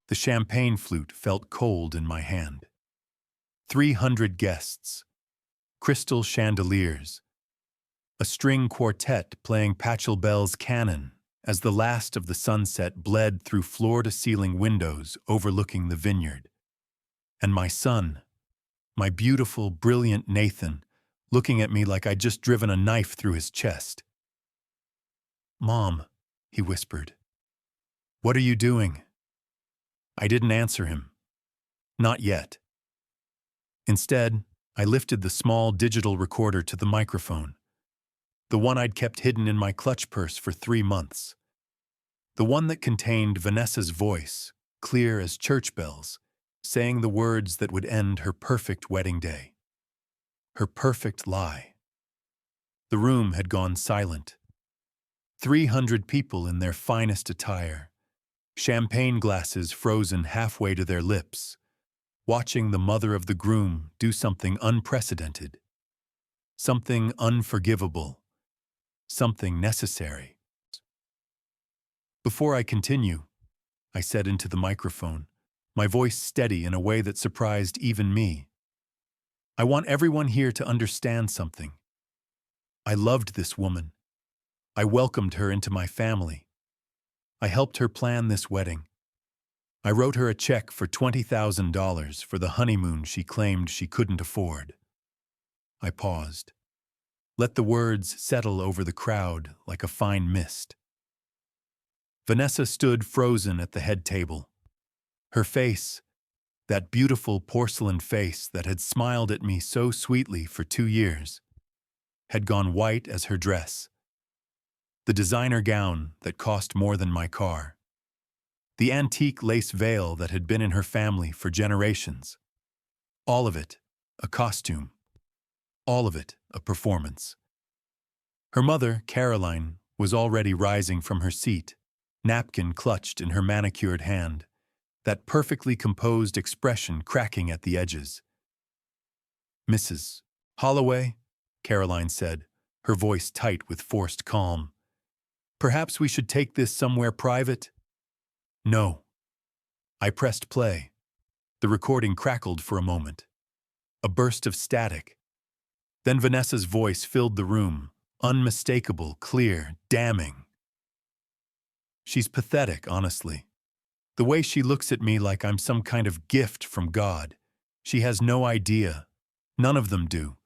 The champagne flute felt cold in my hand. 300 guests, crystal chandeliers, a string quartet playing Pachelbel's canon as the last of the sunset bled through floor-to-ceiling windows overlooking the vineyard. And my son, my beautiful, brilliant Nathan, looking at me like I'd just driven a knife through his chest. "Mom," he whispered, "what are you doing?" I didn't answer him. Not yet. Instead, I lifted the small digital recorder to the microphone, the one I'd kept hidden in my clutch purse for 3 months. The one that contained Vanessa's voice, clear as church bells, saying the words that would end her perfect wedding day. Her perfect lie. The room had gone silent. 300 people in their finest attire, champagne glasses frozen halfway to their lips, watching the mother of the groom do something unprecedented, something unforgivable, something necessary. "Before I continue," I said into the microphone, my voice steady in a way that surprised even me, "I want everyone here to understand something. I loved this woman. I welcomed her into my family. I helped her plan this wedding. I wrote her a check for $20,000 for the honeymoon she claimed she couldn't afford." I paused. Let the words settle over the crowd like a fine mist. Vanessa stood frozen at the head table. Her face, that beautiful porcelain face that had smiled at me so sweetly for 2 years, had gone white as her dress. The designer gown that cost more than my car. The antique lace veil that had been in her family for generations. All of it, a costume. All of it, a performance. Her mother, Caroline, was already rising from her seat, napkin clutched in her manicured hand, that perfectly composed expression cracking at the edges. "Mrs. Holloway," Caroline said, her voice tight with forced calm, "perhaps we should take this somewhere private?" "No." I pressed play. The recording crackled for a moment. A burst of static. Then Vanessa's voice filled the room, unmistakable, clear, damning. "She's pathetic, honestly. The way she looks at me like I'm some kind of gift from God. She has no idea. None of them do.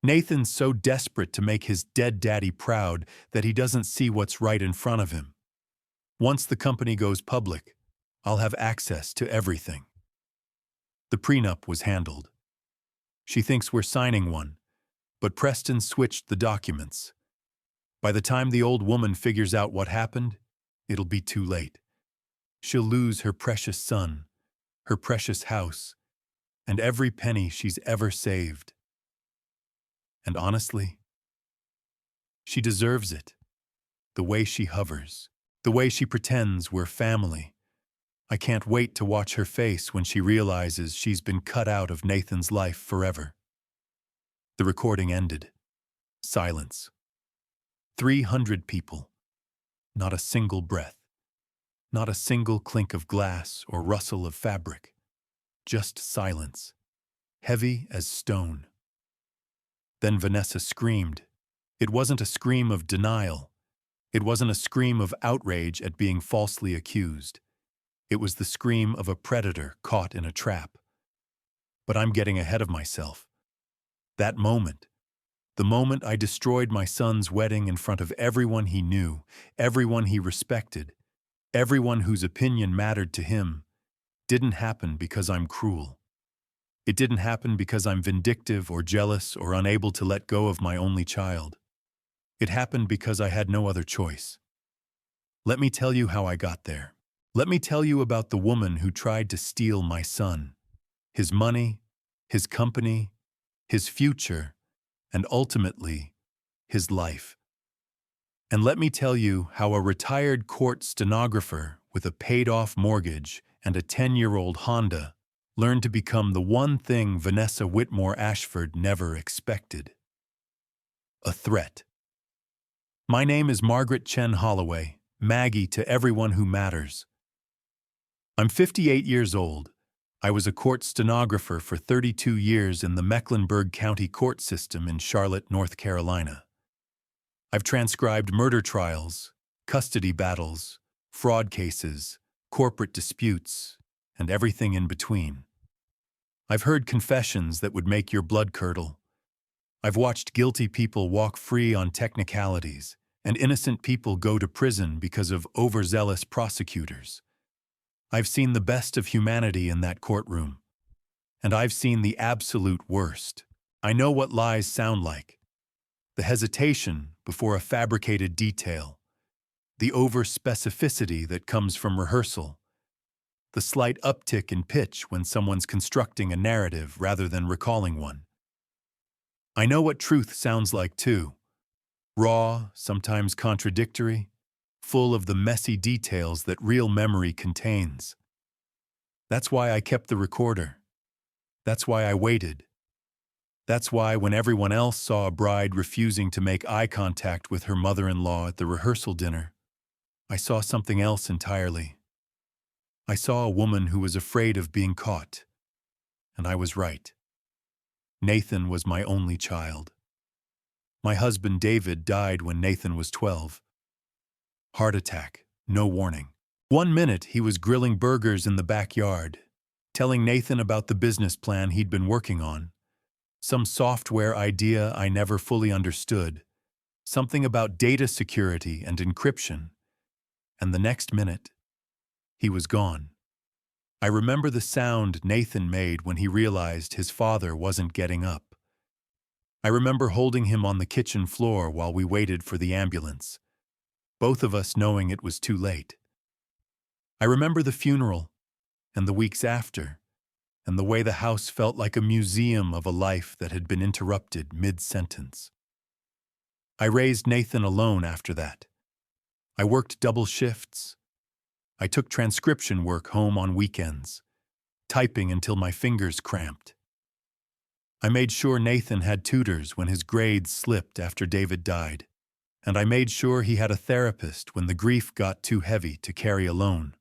Nathan's so desperate to make his dead daddy proud that he doesn't see what's right in front of him. Once the company goes public, I'll have access to everything." The prenup was handled. She thinks we're signing one, but Preston switched the documents. By the time the old woman figures out what happened, it'll be too late. She'll lose her precious son, her precious house, and every penny she's ever saved. And honestly, she deserves it. The way she hovers, the way she pretends we're family. I can't wait to watch her face when she realizes she's been cut out of Nathan's life forever. The recording ended. Silence. 300 people. Not a single breath. Not a single clink of glass or rustle of fabric. Just silence. Heavy as stone. Then Vanessa screamed. It wasn't a scream of denial. It wasn't a scream of outrage at being falsely accused. It was the scream of a predator caught in a trap. But I'm getting ahead of myself. That moment, the moment I destroyed my son's wedding in front of everyone he knew, everyone he respected, everyone whose opinion mattered to him, didn't happen because I'm cruel. It didn't happen because I'm vindictive or jealous or unable to let go of my only child. It happened because I had no other choice. Let me tell you how I got there. Let me tell you about the woman who tried to steal my son, his money, his company, his future, and ultimately, his life. And let me tell you how a retired court stenographer with a paid-off mortgage and a 10-year-old Honda learned to become the one thing Vanessa Whitmore Ashford never expected. A threat. My name is Margaret Chen Holloway, Maggie to everyone who matters. I'm 58 years old. I was a court stenographer for 32 years in the Mecklenburg County court system in Charlotte, North Carolina. I've transcribed murder trials, custody battles, fraud cases, corporate disputes, and everything in between. I've heard confessions that would make your blood curdle. I've watched guilty people walk free on technicalities, and innocent people go to prison because of overzealous prosecutors. I've seen the best of humanity in that courtroom, and I've seen the absolute worst. I know what lies sound like. The hesitation before a fabricated detail, the over-specificity that comes from rehearsal, the slight uptick in pitch when someone's constructing a narrative rather than recalling one. I know what truth sounds like too. Raw, sometimes contradictory, full of the messy details that real memory contains. That's why I kept the recorder. That's why I waited. That's why when everyone else saw a bride refusing to make eye contact with her mother-in-law at the rehearsal dinner, I saw something else entirely. I saw a woman who was afraid of being caught. And I was right. Nathan was my only child. My husband David died when Nathan was 12. Heart attack, no warning. 1 minute he was grilling burgers in the backyard, telling Nathan about the business plan he'd been working on. Some software idea I never fully understood, something about data security and encryption. And the next minute, he was gone. I remember the sound Nathan made when he realized his father wasn't getting up. I remember holding him on the kitchen floor while we waited for the ambulance, both of us knowing it was too late. I remember the funeral, and the weeks after, and the way the house felt like a museum of a life that had been interrupted mid-sentence. I raised Nathan alone after that. I worked double shifts. I took transcription work home on weekends, typing until my fingers cramped. I made sure Nathan had tutors when his grades slipped after David died, and I made sure he had a therapist when the grief got too heavy to carry alone.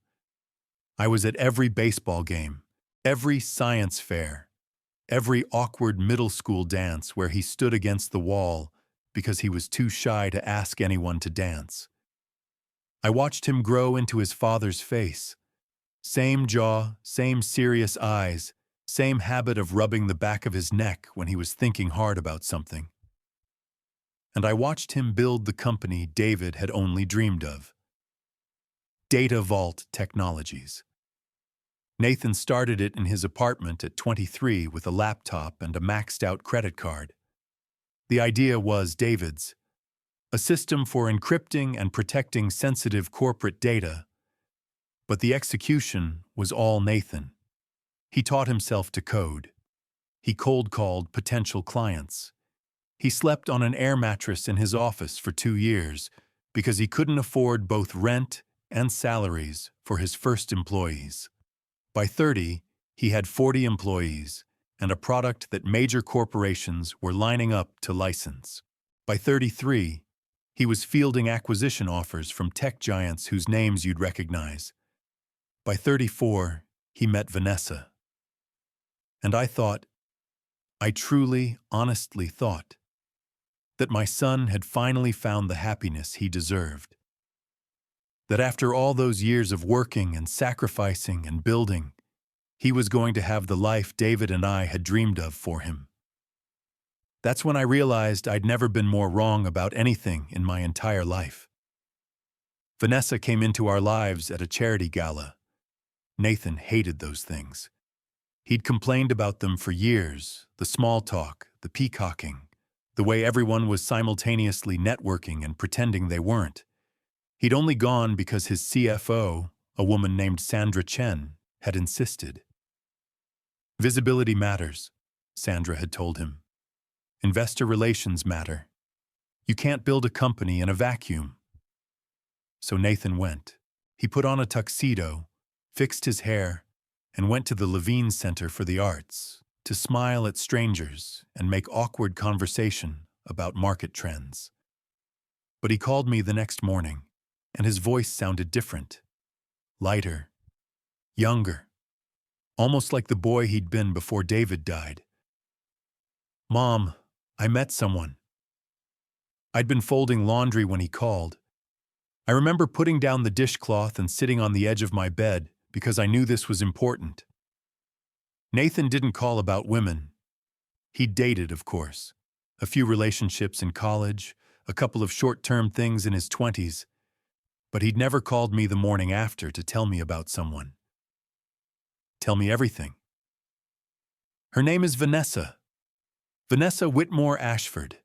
I was at every baseball game, every science fair, every awkward middle school dance where he stood against the wall because he was too shy to ask anyone to dance. I watched him grow into his father's face. Same jaw, same serious eyes, same habit of rubbing the back of his neck when he was thinking hard about something. And I watched him build the company David had only dreamed of. Data Vault Technologies. Nathan started it in his apartment at 23 with a laptop and a maxed-out credit card. The idea was David's, a system for encrypting and protecting sensitive corporate data, but the execution was all Nathan. He taught himself to code. He cold-called potential clients. He slept on an air mattress in his office for 2 years because he couldn't afford both rent and salaries for his first employees. By 30, he had 40 employees and a product that major corporations were lining up to license. By 33, he was fielding acquisition offers from tech giants whose names you'd recognize. By 34, he met Vanessa. And I truly, honestly thought, that my son had finally found the happiness he deserved. That after all those years of working and sacrificing and building, he was going to have the life David and I had dreamed of for him. That's when I realized I'd never been more wrong about anything in my entire life. Vanessa came into our lives at a charity gala. Nathan hated those things. He'd complained about them for years, the small talk, the peacocking, the way everyone was simultaneously networking and pretending they weren't. He'd only gone because his CFO, a woman named Sandra Chen, had insisted. Visibility matters, Sandra had told him. Investor relations matter. You can't build a company in a vacuum. So Nathan went. He put on a tuxedo, fixed his hair, and went to the Levine Center for the Arts to smile at strangers and make awkward conversation about market trends. But he called me the next morning, and his voice sounded different, lighter, younger, almost like the boy he'd been before David died. "Mom, I met someone." I'd been folding laundry when he called. I remember putting down the dishcloth and sitting on the edge of my bed because I knew this was important. Nathan didn't call about women. He'd dated, of course. A few relationships in college, a couple of short-term things in his 20s, but he'd never called me the morning after to tell me about someone. Tell me everything. "Her name is Vanessa. Vanessa Whitmore Ashford."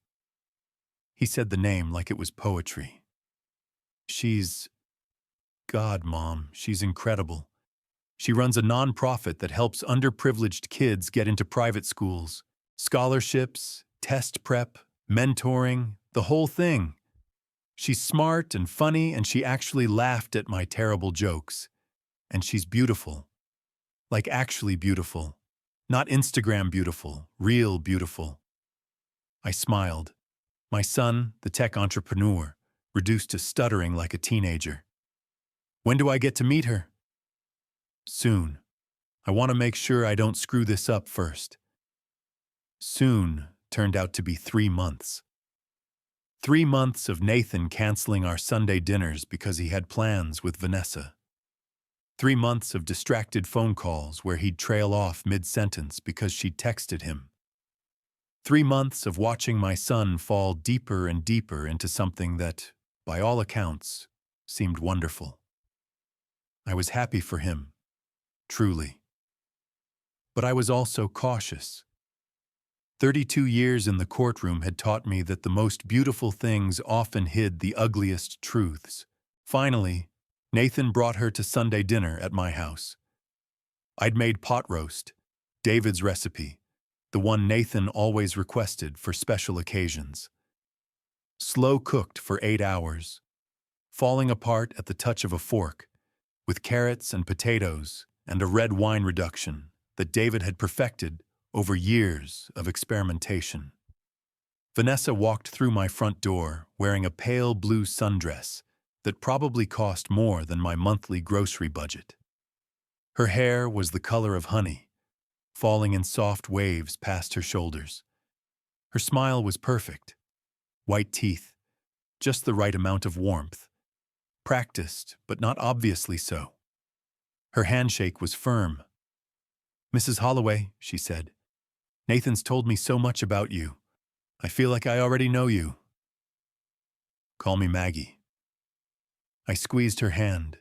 He said the name like it was poetry. "She's... God, Mom, she's incredible. She runs a nonprofit that helps underprivileged kids get into private schools. Scholarships, test prep, mentoring, the whole thing. She's smart and funny, and she actually laughed at my terrible jokes. And she's beautiful. Like actually beautiful. Not Instagram beautiful, real beautiful." I smiled. My son, the tech entrepreneur, reduced to stuttering like a teenager. "When do I get to meet her?" "Soon. I want to make sure I don't screw this up first." Soon turned out to be 3 months. 3 months of Nathan canceling our Sunday dinners because he had plans with Vanessa. 3 months of distracted phone calls where he'd trail off mid-sentence because she'd texted him. 3 months of watching my son fall deeper and deeper into something that, by all accounts, seemed wonderful. I was happy for him, truly. But I was also cautious. 32 years in the courtroom had taught me that the most beautiful things often hid the ugliest truths. Finally, Nathan brought her to Sunday dinner at my house. I'd made pot roast, David's recipe, the one Nathan always requested for special occasions. Slow cooked for 8 hours, falling apart at the touch of a fork, with carrots and potatoes and a red wine reduction that David had perfected over years of experimentation. Vanessa walked through my front door wearing a pale blue sundress that probably cost more than my monthly grocery budget. Her hair was the color of honey, falling in soft waves past her shoulders. Her smile was perfect. White teeth, just the right amount of warmth. Practiced, but not obviously so. Her handshake was firm. "Mrs. Holloway," she said, "Nathan's told me so much about you. I feel like I already know you." "Call me Maggie." I squeezed her hand,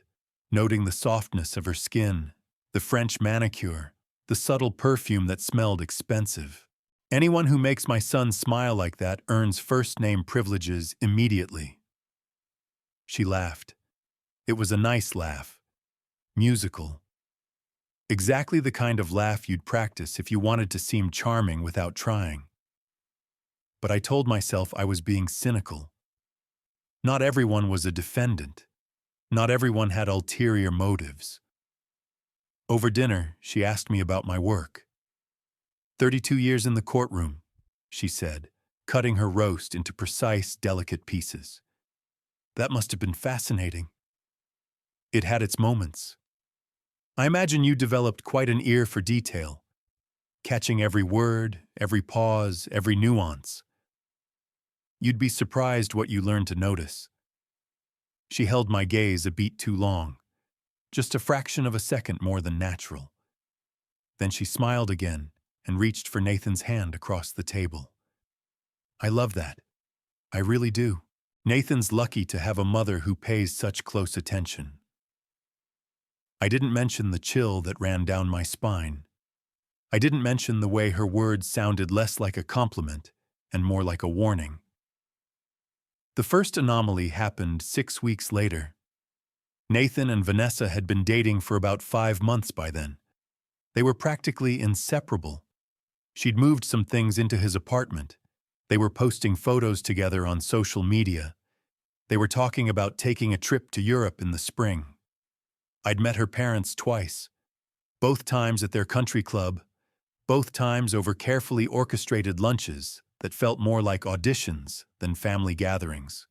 noting the softness of her skin, the French manicure, the subtle perfume that smelled expensive. Anyone who makes my son smile like that earns first-name privileges immediately. She laughed. It was a nice laugh. Musical. Exactly the kind of laugh you'd practice if you wanted to seem charming without trying. But I told myself I was being cynical. Not everyone was a defendant. Not everyone had ulterior motives. Over dinner, she asked me about my work. 32 years in the courtroom, she said, cutting her roast into precise, delicate pieces. That must have been fascinating. It had its moments. I imagine you developed quite an ear for detail, catching every word, every pause, every nuance. You'd be surprised what you learned to notice. She held my gaze a beat too long, just a fraction of a second more than natural. Then she smiled again and reached for Nathan's hand across the table. I love that. I really do. Nathan's lucky to have a mother who pays such close attention. I didn't mention the chill that ran down my spine. I didn't mention the way her words sounded less like a compliment and more like a warning. The first anomaly happened 6 weeks later. Nathan and Vanessa had been dating for about 5 months by then. They were practically inseparable. She'd moved some things into his apartment. They were posting photos together on social media. They were talking about taking a trip to Europe in the spring. I'd met her parents twice, both times at their country club, both times over carefully orchestrated lunches that felt more like auditions than family gatherings.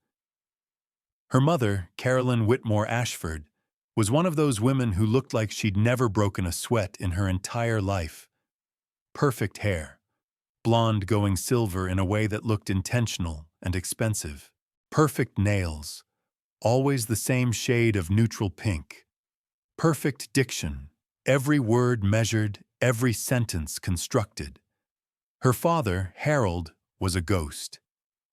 Her mother, Carolyn Whitmore Ashford, was one of those women who looked like she'd never broken a sweat in her entire life. Perfect hair, blonde going silver in a way that looked intentional and expensive. Perfect nails, always the same shade of neutral pink. Perfect diction, every word measured, every sentence constructed. Her father, Harold, was a ghost,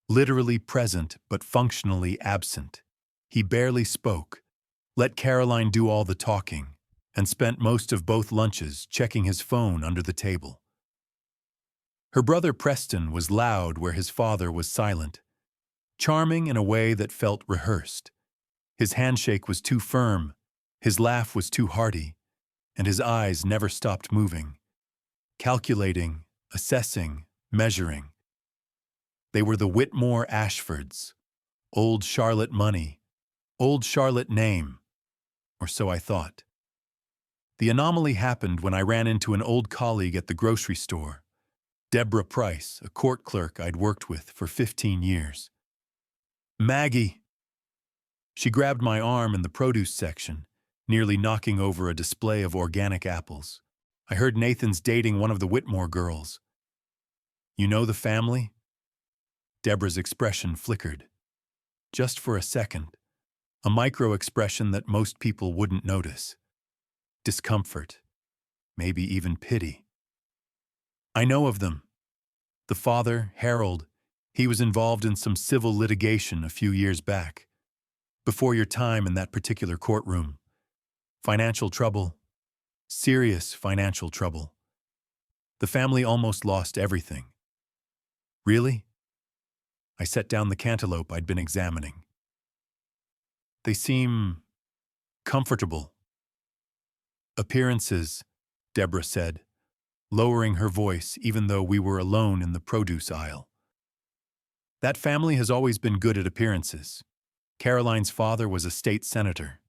literally present but functionally absent. He barely spoke, let Caroline do all the talking, and spent most of both lunches checking his phone under the table. Her brother Preston was loud where his father was silent, charming in a way that felt rehearsed. His handshake was too firm, his laugh was too hearty, and his eyes never stopped moving, calculating, assessing, measuring. They were the Whitmore Ashfords, old Charlotte money, old Charlotte name, or so I thought. The anomaly happened when I ran into an old colleague at the grocery store, Deborah Price, a court clerk I'd worked with for 15 years. "Maggie!" She grabbed my arm in the produce section, nearly knocking over a display of organic apples. "I heard Nathan's dating one of the Whitmore girls. You know the family?" Deborah's expression flickered. Just for a second, a micro-expression that most people wouldn't notice. Discomfort, maybe even pity. "I know of them. The father, Harold, he was involved in some civil litigation a few years back, before your time in that particular courtroom. Financial trouble, serious financial trouble. The family almost lost everything." "Really?" I set down the cantaloupe I'd been examining. "They seem comfortable." "Appearances," Deborah said, lowering her voice even though we were alone in the produce aisle. "That family has always been good at appearances. Caroline's father was a state senator.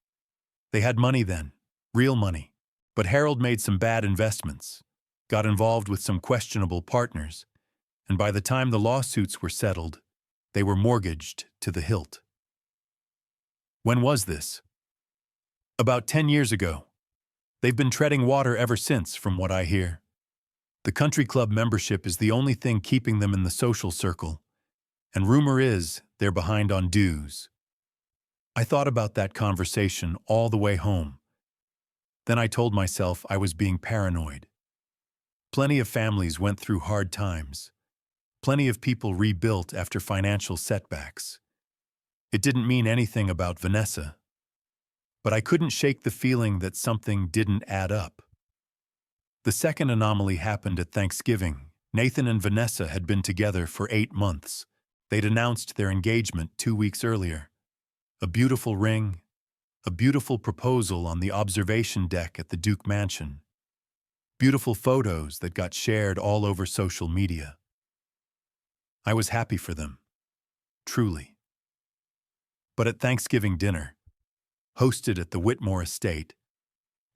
They had money then, real money. But Harold made some bad investments, got involved with some questionable partners, and by the time the lawsuits were settled, they were mortgaged to the hilt." "When was this?" "About 10 years ago. They've been treading water ever since, from what I hear. The country club membership is the only thing keeping them in the social circle, and rumor is they're behind on dues." I thought about that conversation all the way home. Then I told myself I was being paranoid. Plenty of families went through hard times. Plenty of people rebuilt after financial setbacks. It didn't mean anything about Vanessa. But I couldn't shake the feeling that something didn't add up. The second anomaly happened at Thanksgiving. Nathan and Vanessa had been together for 8 months. They'd announced their engagement 2 weeks earlier. A beautiful ring, a beautiful proposal on the observation deck at the Duke Mansion. Beautiful photos that got shared all over social media. I was happy for them, truly. But at Thanksgiving dinner, hosted at the Whitmore estate,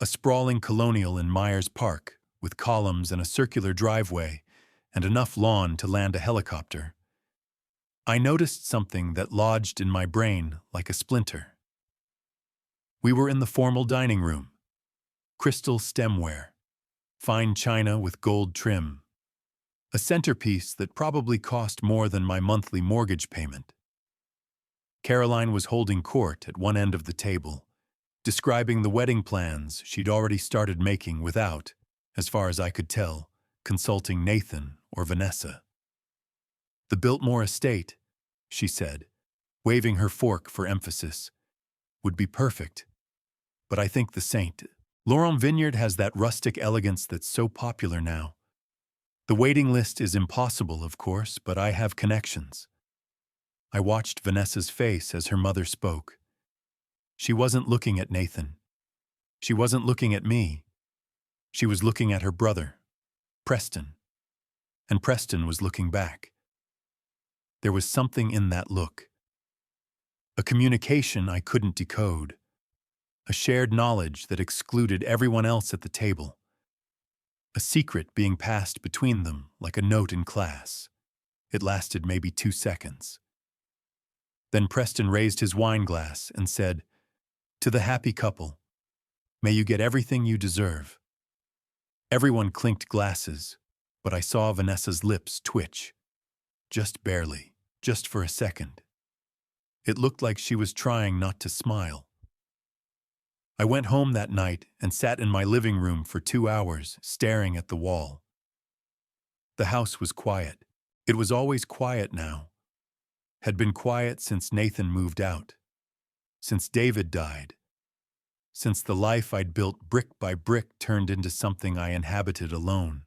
a sprawling colonial in Myers Park with columns and a circular driveway and enough lawn to land a helicopter, I noticed something that lodged in my brain like a splinter. We were in the formal dining room. Crystal stemware, fine china with gold trim, a centerpiece that probably cost more than my monthly mortgage payment. Caroline was holding court at one end of the table, describing the wedding plans she'd already started making without, as far as I could tell, consulting Nathan or Vanessa. "The Biltmore estate," she said, waving her fork for emphasis, "would be perfect. But I think the St. Laurent Vineyard has that rustic elegance that's so popular now. The waiting list is impossible, of course, but I have connections." I watched Vanessa's face as her mother spoke. She wasn't looking at Nathan. She wasn't looking at me. She was looking at her brother, Preston. And Preston was looking back. There was something in that look. A communication I couldn't decode. A shared knowledge that excluded everyone else at the table. A secret being passed between them like a note in class. It lasted maybe 2 seconds. Then Preston raised his wine glass and said, "To the happy couple, May you get everything you deserve. Everyone clinked glasses, but I saw Vanessa's lips twitch. Just barely, just for a second. It looked like she was trying not to smile. I went home that night and sat in my living room for 2 hours, staring at the wall. The house was quiet. It was always quiet now. Had been quiet since Nathan moved out. Since David died. Since the life I'd built brick by brick turned into something I inhabited alone.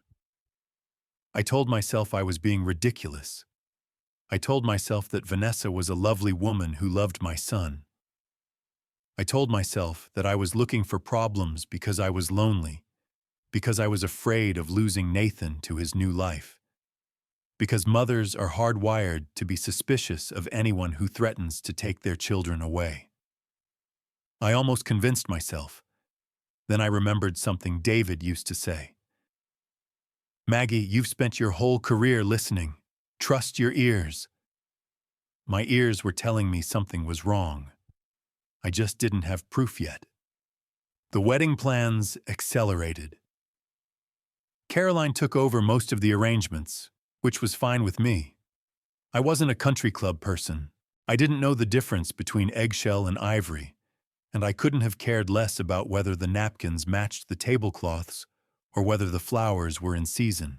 I told myself I was being ridiculous. I told myself that Vanessa was a lovely woman who loved my son. I told myself that I was looking for problems because I was lonely, because I was afraid of losing Nathan to his new life, because mothers are hardwired to be suspicious of anyone who threatens to take their children away. I almost convinced myself. Then I remembered something David used to say. Maggie, you've spent your whole career listening. Trust your ears. My ears were telling me something was wrong. I just didn't have proof yet. The wedding plans accelerated. Caroline took over most of the arrangements, which was fine with me. I wasn't a country club person. I didn't know the difference between eggshell and ivory, and I couldn't have cared less about whether the napkins matched the tablecloths or whether the flowers were in season.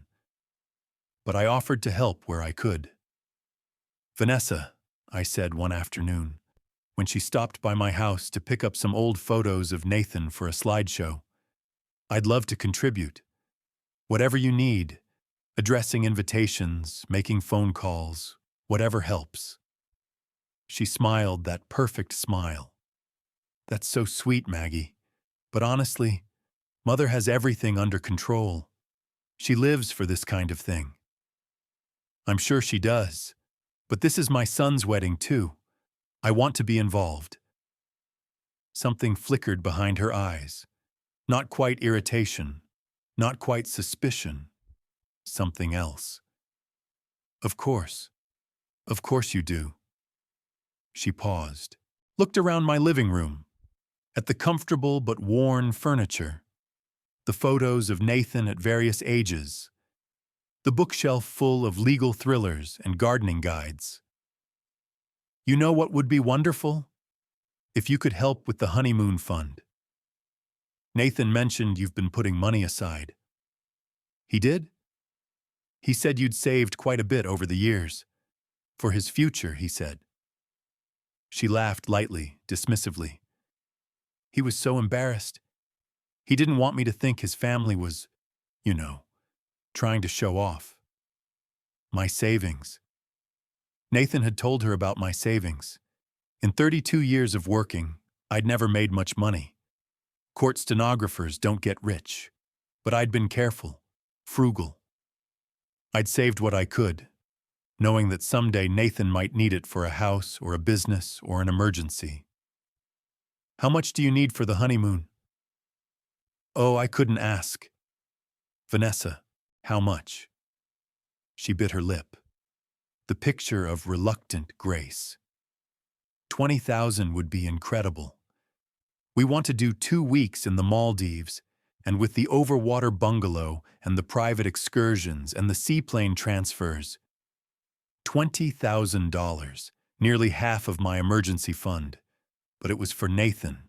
But I offered to help where I could. Vanessa, I said one afternoon, when she stopped by my house to pick up some old photos of Nathan for a slideshow, I'd love to contribute. Whatever you need, addressing invitations, making phone calls, whatever helps. She smiled that perfect smile. That's so sweet, Maggie. But honestly, Mother has everything under control. She lives for this kind of thing. I'm sure she does. But this is my son's wedding, too. I want to be involved. Something flickered behind her eyes. Not quite irritation. Not quite suspicion. Something else. Of course. Of course you do. She paused. Looked around my living room. At the comfortable but worn furniture. The photos of Nathan at various ages. The bookshelf full of legal thrillers and gardening guides. You know what would be wonderful? If you could help with the honeymoon fund. Nathan mentioned you've been putting money aside. He did? He said you'd saved quite a bit over the years. For his future, he said. She laughed lightly, dismissively. He was so embarrassed. He didn't want me to think his family was, trying to show off. My savings. Nathan had told her about my savings. In 32 years of working, I'd never made much money. Court stenographers don't get rich. But I'd been careful, frugal. I'd saved what I could, knowing that someday Nathan might need it for a house or a business or an emergency. How much do you need for the honeymoon? Oh, I couldn't ask. Vanessa, how much? She bit her lip. The picture of reluctant grace. 20,000 would be incredible. We want to do 2 weeks in the Maldives, and with the overwater bungalow and the private excursions and the seaplane transfers. $20,000, nearly half of my emergency fund. But it was for Nathan,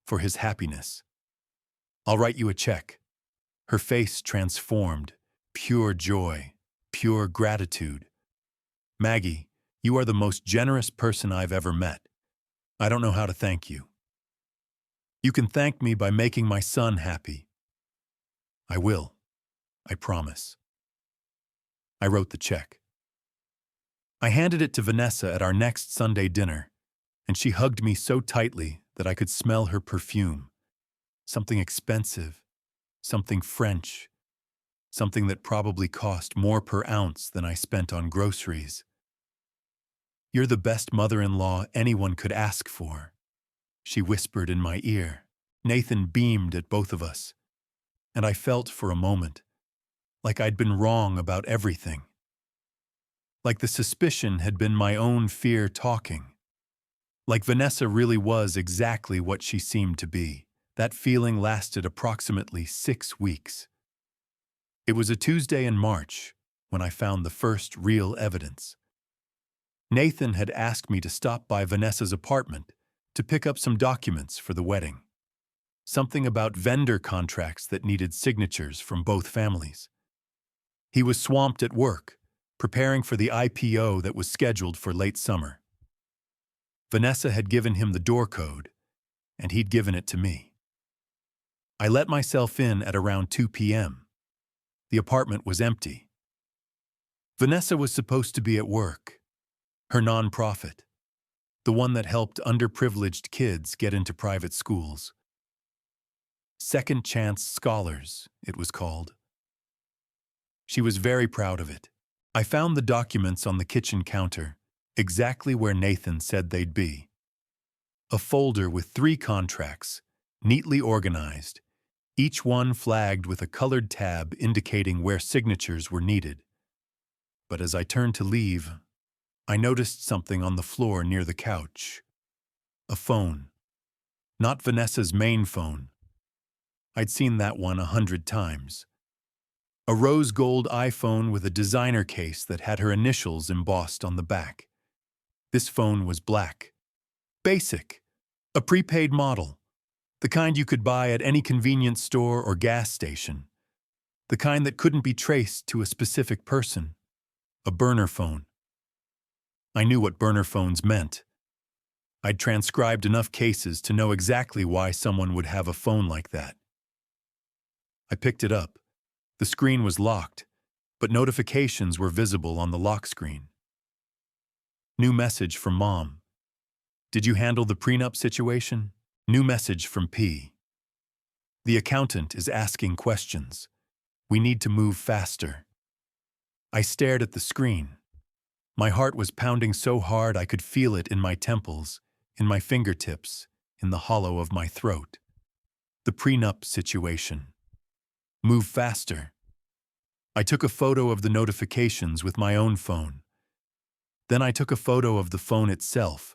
for his happiness. I'll write you a check. Her face transformed, pure joy, pure gratitude. Maggie, you are the most generous person I've ever met. I don't know how to thank you. You can thank me by making my son happy. I will. I promise. I wrote the check. I handed it to Vanessa at our next Sunday dinner, and she hugged me so tightly that I could smell her perfume. Something expensive, something French, something that probably cost more per ounce than I spent on groceries. You're the best mother-in-law anyone could ask for, she whispered in my ear. Nathan beamed at both of us, and I felt for a moment like I'd been wrong about everything. Like the suspicion had been my own fear talking. Like Vanessa really was exactly what she seemed to be. That feeling lasted approximately 6 weeks. It was a Tuesday in March when I found the first real evidence. Nathan had asked me to stop by Vanessa's apartment to pick up some documents for the wedding. Something about vendor contracts that needed signatures from both families. He was swamped at work, preparing for the IPO that was scheduled for late summer. Vanessa had given him the door code, and he'd given it to me. I let myself in at around 2 p.m. The apartment was empty. Vanessa was supposed to be at work, her nonprofit, the one that helped underprivileged kids get into private schools. Second Chance Scholars, it was called. She was very proud of it. I found the documents on the kitchen counter, exactly where Nathan said they'd be. A folder with 3 contracts, neatly organized, each one flagged with a colored tab indicating where signatures were needed. But as I turned to leave, I noticed something on the floor near the couch. A phone. Not Vanessa's main phone. I'd seen that one 100 times. A rose gold iPhone with a designer case that had her initials embossed on the back. This phone was black. Basic. A prepaid model. The kind you could buy at any convenience store or gas station. The kind that couldn't be traced to a specific person. A burner phone. I knew what burner phones meant. I'd transcribed enough cases to know exactly why someone would have a phone like that. I picked it up. The screen was locked, but notifications were visible on the lock screen. New message from Mom. Did you handle the prenup situation? New message from P. The accountant is asking questions. We need to move faster. I stared at the screen. My heart was pounding so hard I could feel it in my temples, in my fingertips, in the hollow of my throat. The prenup situation. Move faster. I took a photo of the notifications with my own phone. Then I took a photo of the phone itself,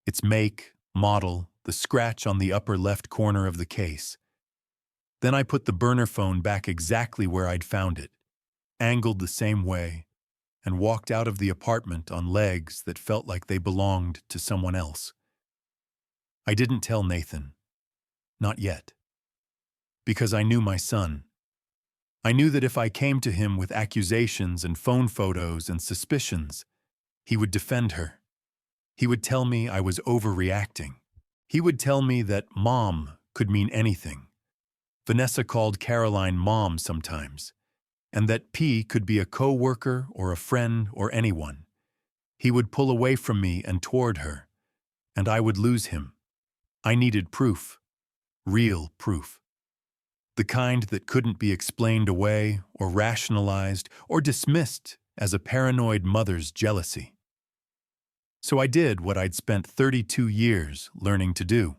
its make, model, the scratch on the upper left corner of the case. Then I put the burner phone back exactly where I'd found it, angled the same way, and walked out of the apartment on legs that felt like they belonged to someone else. I didn't tell Nathan. Not yet. Because I knew my son. I knew that if I came to him with accusations and phone photos and suspicions, he would defend her. He would tell me I was overreacting. He would tell me that Mom could mean anything. Vanessa called Caroline Mom sometimes, and that P could be a co-worker or a friend or anyone. He would pull away from me and toward her, and I would lose him. I needed proof. Real proof. The kind that couldn't be explained away or rationalized or dismissed as a paranoid mother's jealousy. So I did what I'd spent 32 years learning to do.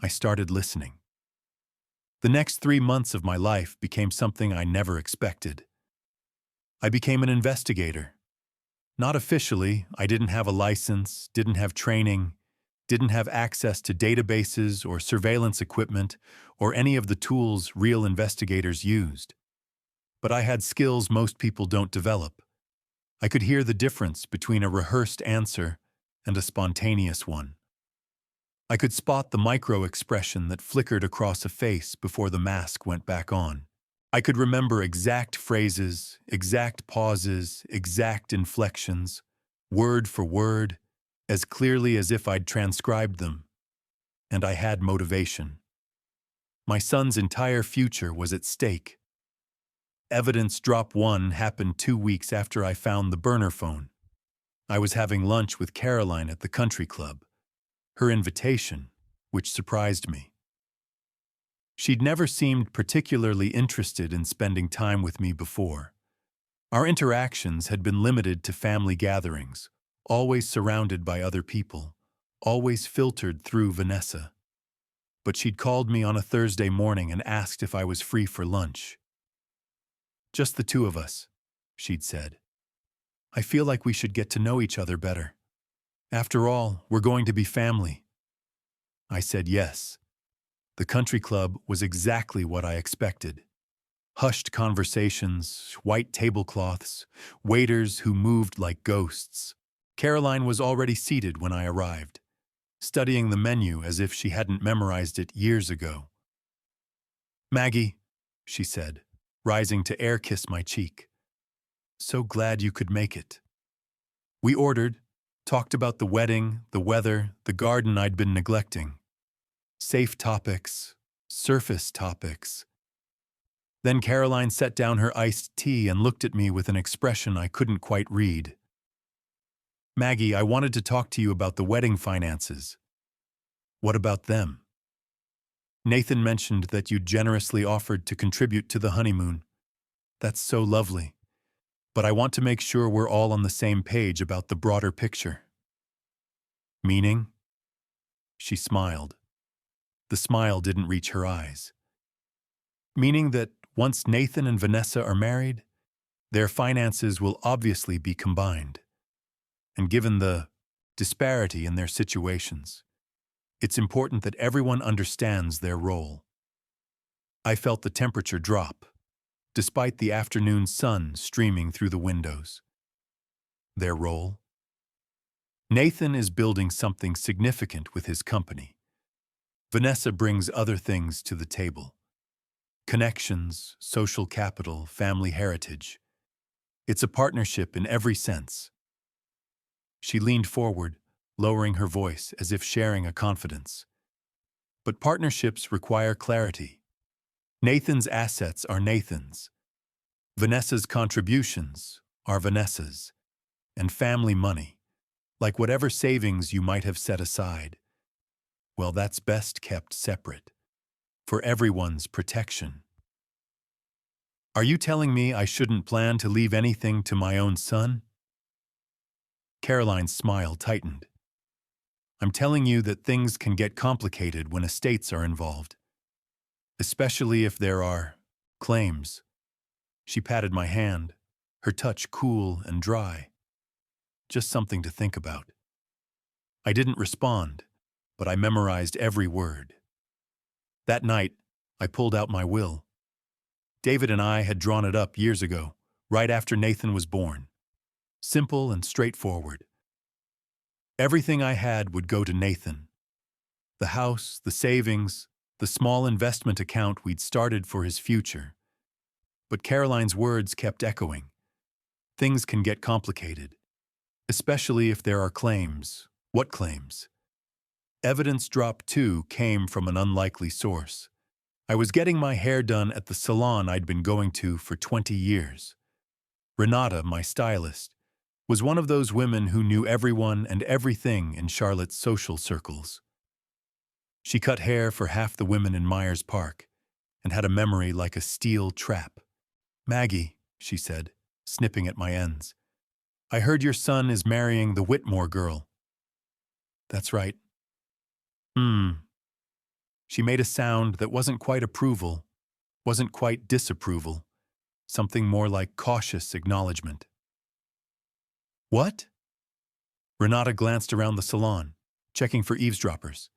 I started listening. The next 3 months of my life became something I never expected. I became an investigator. Not officially, I didn't have a license, didn't have training, didn't have access to databases or surveillance equipment or any of the tools real investigators used. But I had skills most people don't develop. I could hear the difference between a rehearsed answer and a spontaneous one. I could spot the micro-expression that flickered across a face before the mask went back on. I could remember exact phrases, exact pauses, exact inflections, word for word, as clearly as if I'd transcribed them. And I had motivation. My son's entire future was at stake. Evidence drop 1 happened 2 weeks after I found the burner phone. I was having lunch with Caroline at the country club. Her invitation, which surprised me. She'd never seemed particularly interested in spending time with me before. Our interactions had been limited to family gatherings, always surrounded by other people, always filtered through Vanessa. But she'd called me on a Thursday morning and asked if I was free for lunch. Just the 2 of us, she'd said. I feel like we should get to know each other better. After all, we're going to be family. I said yes. The country club was exactly what I expected. Hushed conversations, white tablecloths, waiters who moved like ghosts. Caroline was already seated when I arrived, studying the menu as if she hadn't memorized it years ago. "Maggie," she said, rising to air-kiss my cheek. "So glad you could make it." We ordered, talked about the wedding, the weather, the garden I'd been neglecting. Safe topics, surface topics. Then Caroline set down her iced tea and looked at me with an expression I couldn't quite read. "Maggie, I wanted to talk to you about the wedding finances." "What about them?" "Nathan mentioned that you generously offered to contribute to the honeymoon. That's so lovely. But I want to make sure we're all on the same page about the broader picture." "Meaning?" She smiled. The smile didn't reach her eyes. "Meaning that once Nathan and Vanessa are married, their finances will obviously be combined. And given the disparity in their situations, it's important that everyone understands their role." I felt the temperature drop, despite the afternoon sun streaming through the windows. Their role? Nathan is building something significant with his company. Vanessa brings other things to the table. Connections, social capital, family heritage. It's a partnership in every sense. She leaned forward, lowering her voice as if sharing a confidence. But partnerships require clarity. Nathan's assets are Nathan's. Vanessa's contributions are Vanessa's. And family money, like whatever savings you might have set aside, well, that's best kept separate, for everyone's protection. Are you telling me I shouldn't plan to leave anything to my own son? Caroline's smile tightened. I'm telling you that things can get complicated when estates are involved, especially if there are claims. She patted my hand, her touch cool and dry. Just something to think about. I didn't respond, but I memorized every word. That night, I pulled out my will. David and I had drawn it up years ago, right after Nathan was born. Simple and straightforward. Everything I had would go to Nathan. The house, the savings, the small investment account we'd started for his future. But Caroline's words kept echoing. Things can get complicated, especially if there are claims. What claims? Evidence drop 2 came from an unlikely source. I was getting my hair done at the salon I'd been going to for 20 years. Renata, my stylist, was one of those women who knew everyone and everything in Charlotte's social circles. She cut hair for half the women in Myers Park and had a memory like a steel trap. "Maggie," she said, snipping at my ends, "I heard your son is marrying the Whitmore girl." "That's right." She made a sound that wasn't quite approval, wasn't quite disapproval, something more like cautious acknowledgement. "What?" Renata glanced around the salon, checking for eavesdroppers.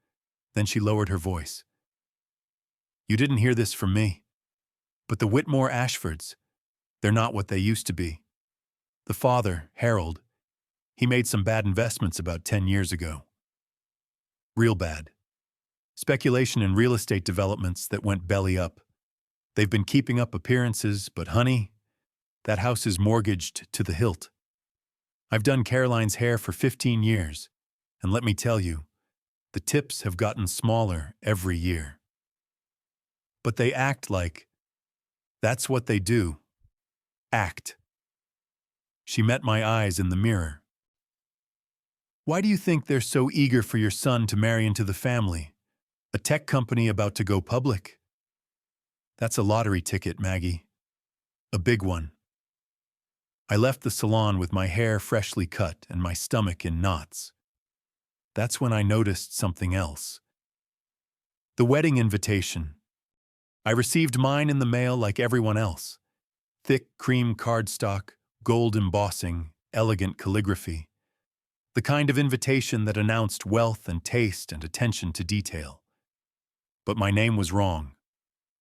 Then she lowered her voice. "You didn't hear this from me, but the Whitmore Ashfords, they're not what they used to be. The father, Harold, he made some bad investments about 10 years ago. Real bad. Speculation in real estate developments that went belly up. They've been keeping up appearances, but honey, that house is mortgaged to the hilt. I've done Caroline's hair for 15 years, and let me tell you, the tips have gotten smaller every year. But they act like that's what they do. Act." She met my eyes in the mirror. "Why do you think they're so eager for your son to marry into the family? A tech company about to go public? That's a lottery ticket, Maggie. A big one." I left the salon with my hair freshly cut and my stomach in knots. That's when I noticed something else. The wedding invitation. I received mine in the mail like everyone else. Thick cream cardstock, gold embossing, elegant calligraphy. The kind of invitation that announced wealth and taste and attention to detail. but my name was wrong.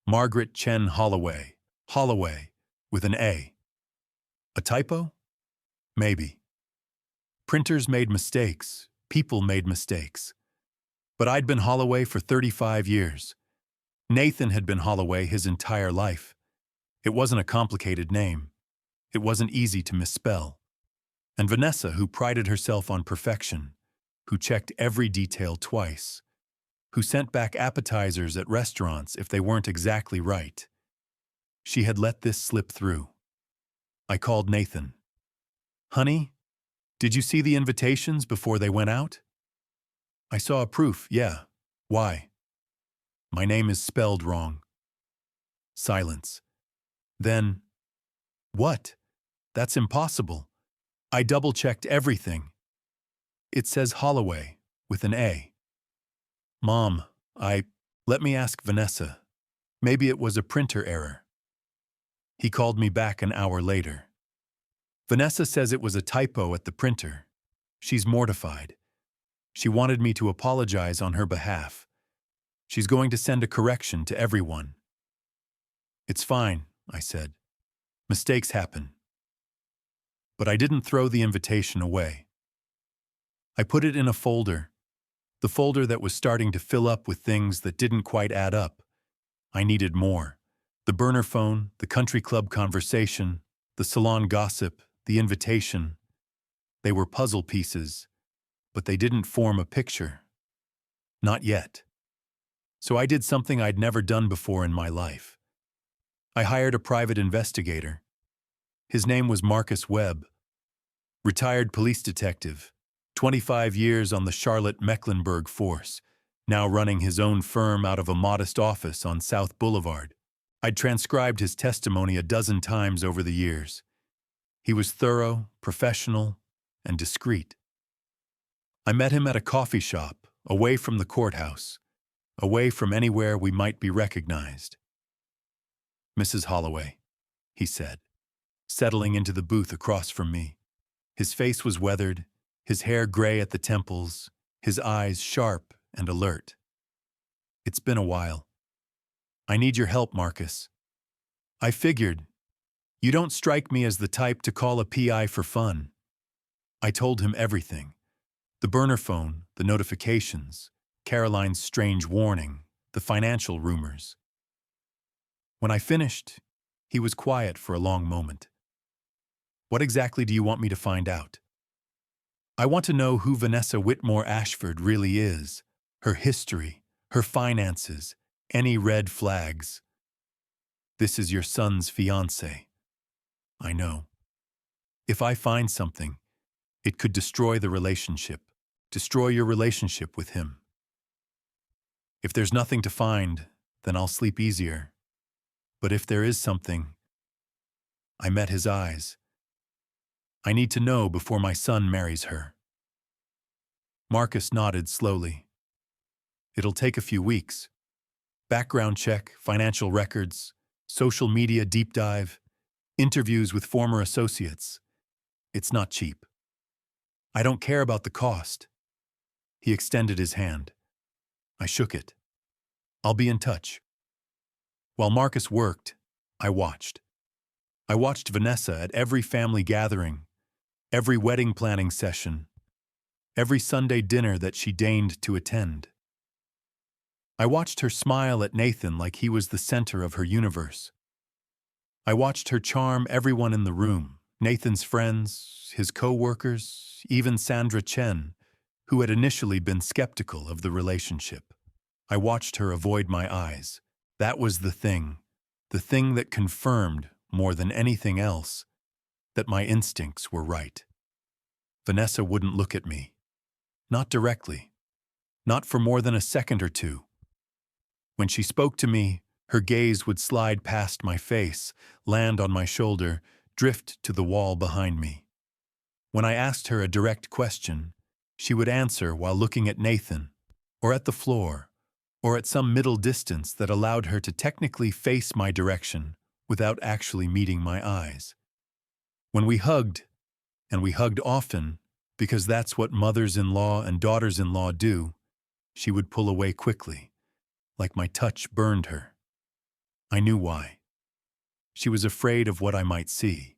Margaret Chen Holloway. Holloway, with an A. A typo? Maybe. Printers made mistakes. People made mistakes. But I'd been Holloway for 35 years. Nathan had been Holloway his entire life. It wasn't a complicated name. It wasn't easy to misspell. And Vanessa, who prided herself on perfection, who checked every detail twice, who sent back appetizers at restaurants if they weren't exactly right. She had let this slip through. I called Nathan. "Honey, did you see the invitations before they went out?" "I saw a proof, yeah. Why?" "My name is spelled wrong." Silence. Then, "What? That's impossible. I double-checked everything. It says Holloway, with an A." "Mom, let me ask Vanessa. Maybe it was a printer error." He called me back an hour later. "Vanessa says it was a typo at the printer. She's mortified. She wanted me to apologize on her behalf. She's going to send a correction to everyone." "It's fine," I said. "Mistakes happen." But I didn't throw the invitation away. I put it in a folder, the folder that was starting to fill up with things that didn't quite add up. I needed more. The burner phone, the country club conversation, the salon gossip, the invitation. They were puzzle pieces, but they didn't form a picture. Not yet. So I did something I'd never done before in my life. I hired a private investigator. His name was Marcus Webb, retired police detective, 25 years on the Charlotte-Mecklenburg force, now running his own firm out of a modest office on South Boulevard. I'd transcribed his testimony a dozen times over the years. He was thorough, professional, and discreet. I met him at a coffee shop, away from the courthouse, away from anywhere we might be recognized. "Mrs. Holloway," he said, settling into the booth across from me. His face was weathered, his hair gray at the temples, his eyes sharp and alert. "It's been a while. I need your help, Marcus. I figured, you don't strike me as the type to call a PI for fun." I told him everything. The burner phone, the notifications, Caroline's strange warning, the financial rumors. When I finished, he was quiet for a long moment. "What exactly do you want me to find out?" "I want to know who Vanessa Whitmore Ashford really is, her history, her finances, any red flags." "This is your son's fiancée." "I know. If I find something, it could destroy the relationship, destroy your relationship with him." "If there's nothing to find, then I'll sleep easier. But if there is something..." I met his eyes. "I need to know before my son marries her." Marcus nodded slowly. "It'll take a few weeks. Background check, financial records, social media deep dive, interviews with former associates. It's not cheap." "I don't care about the cost." He extended his hand. I shook it. "I'll be in touch." While Marcus worked, I watched. I watched Vanessa at every family gathering, every wedding planning session, every Sunday dinner that she deigned to attend. I watched her smile at Nathan like he was the center of her universe. I watched her charm everyone in the room, Nathan's friends, his co-workers, even Sandra Chen, who had initially been skeptical of the relationship. I watched her avoid my eyes. That was the thing that confirmed, more than anything else, that my instincts were right. Vanessa wouldn't look at me. Not directly. Not for more than a second or two. When she spoke to me, her gaze would slide past my face, land on my shoulder, drift to the wall behind me. When I asked her a direct question, she would answer while looking at Nathan, or at the floor, or at some middle distance that allowed her to technically face my direction without actually meeting my eyes. When we hugged, and we hugged often, because that's what mothers-in-law and daughters-in-law do, she would pull away quickly, like my touch burned her. I knew why. She was afraid of what I might see.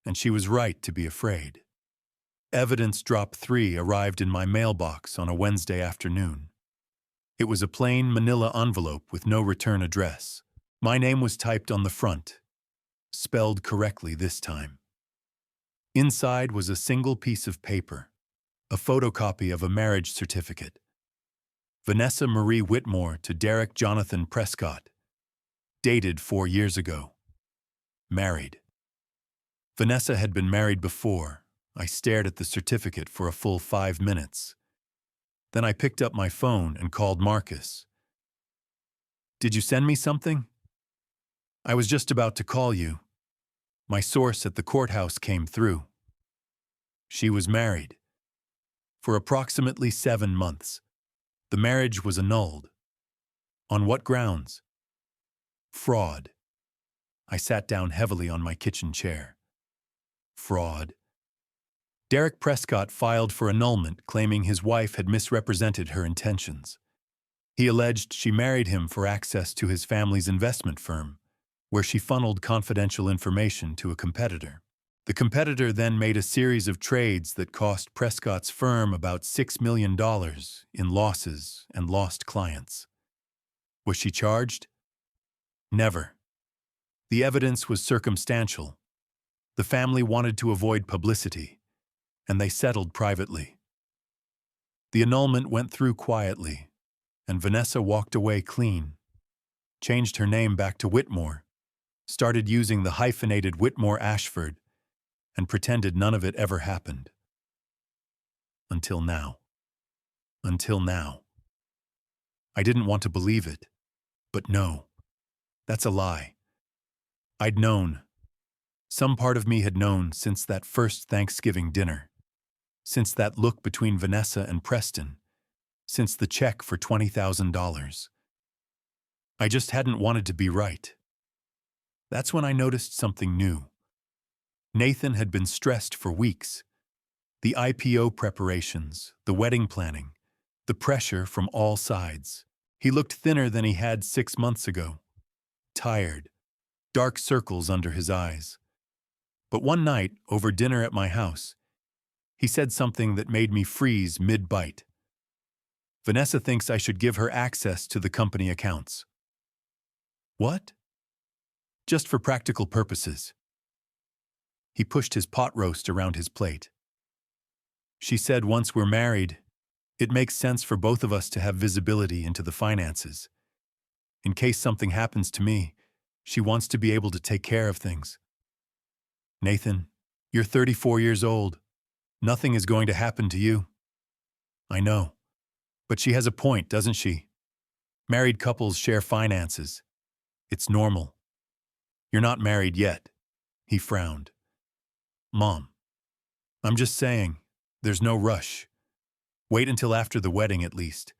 And she was right to be afraid. Evidence Drop 3 arrived in my mailbox on a Wednesday afternoon. It was a plain manila envelope with no return address. My name was typed on the front, spelled correctly this time. Inside was a single piece of paper, a photocopy of a marriage certificate. Vanessa Marie Whitmore to Derek Jonathan Prescott. Dated 4 years ago. Married. Vanessa had been married before. I stared at the certificate for a full 5 minutes. Then I picked up my phone and called Marcus. "Did you send me something?" "I was just about to call you. My source at the courthouse came through. She was married. For approximately 7 months. The marriage was annulled. On what grounds?" "Fraud." I sat down heavily on my kitchen chair. Fraud. Derek Prescott filed for annulment, claiming his wife had misrepresented her intentions. He alleged she married him for access to his family's investment firm, where she funneled confidential information to a competitor. The competitor then made a series of trades that cost Prescott's firm about $6 million in losses and lost clients. Was she charged? Never. The evidence was circumstantial. The family wanted to avoid publicity, and they settled privately. The annulment went through quietly, and Vanessa walked away clean, changed her name back to Whitmore, started using the hyphenated Whitmore Ashford, and pretended none of it ever happened. Until now. Until now. I didn't want to believe it, but no, that's a lie. I'd known. Some part of me had known since that first Thanksgiving dinner, since that look between Vanessa and Preston, since the check for $20,000. I just hadn't wanted to be right. That's when I noticed something new. Nathan had been stressed for weeks. The IPO preparations, the wedding planning, the pressure from all sides. He looked thinner than he had 6 months ago. Tired, dark circles under his eyes. But one night, over dinner at my house, he said something that made me freeze mid-bite. "Vanessa thinks I should give her access to the company accounts." "What?" "Just for practical purposes." He pushed his pot roast around his plate. "She said once we're married, it makes sense for both of us to have visibility into the finances. In case something happens to me, she wants to be able to take care of things." "Nathan, you're 34 years old. Nothing is going to happen to you." "I know. But she has a point, doesn't she? Married couples share finances. It's normal. You're not married yet." He frowned. "Mom, I'm just saying, there's no rush. Wait until after the wedding at least.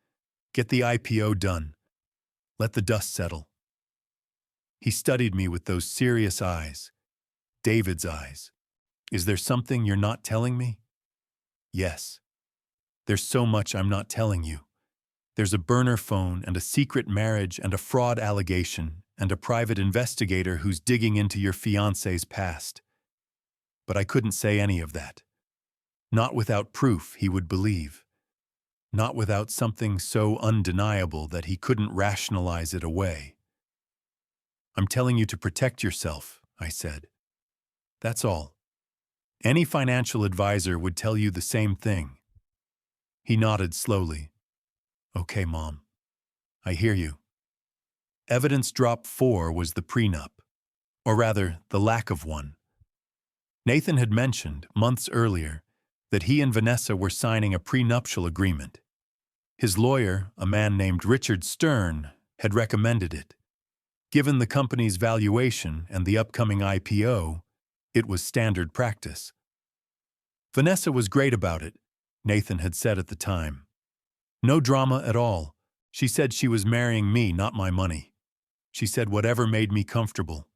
Get the IPO done. Let the dust settle." He studied me with those serious eyes. David's eyes. "Is there something you're not telling me?" "Yes. There's so much I'm not telling you. There's a burner phone and a secret marriage and a fraud allegation and a private investigator who's digging into your fiancé's past. But I couldn't say any of that. Not without proof he would believe. Not without something so undeniable that he couldn't rationalize it away. I'm telling you to protect yourself," I said. "That's all. Any financial advisor would tell you the same thing." He nodded slowly. "Okay, Mom. I hear you." Evidence Drop 4 was the prenup, or rather, the lack of one. Nathan had mentioned, months earlier, that he and Vanessa were signing a prenuptial agreement. His lawyer, a man named Richard Stern, had recommended it. Given the company's valuation and the upcoming IPO, it was standard practice. Vanessa was great about it, Nathan had said at the time. No drama at all. She said she was marrying me, not my money. She said whatever made me comfortable.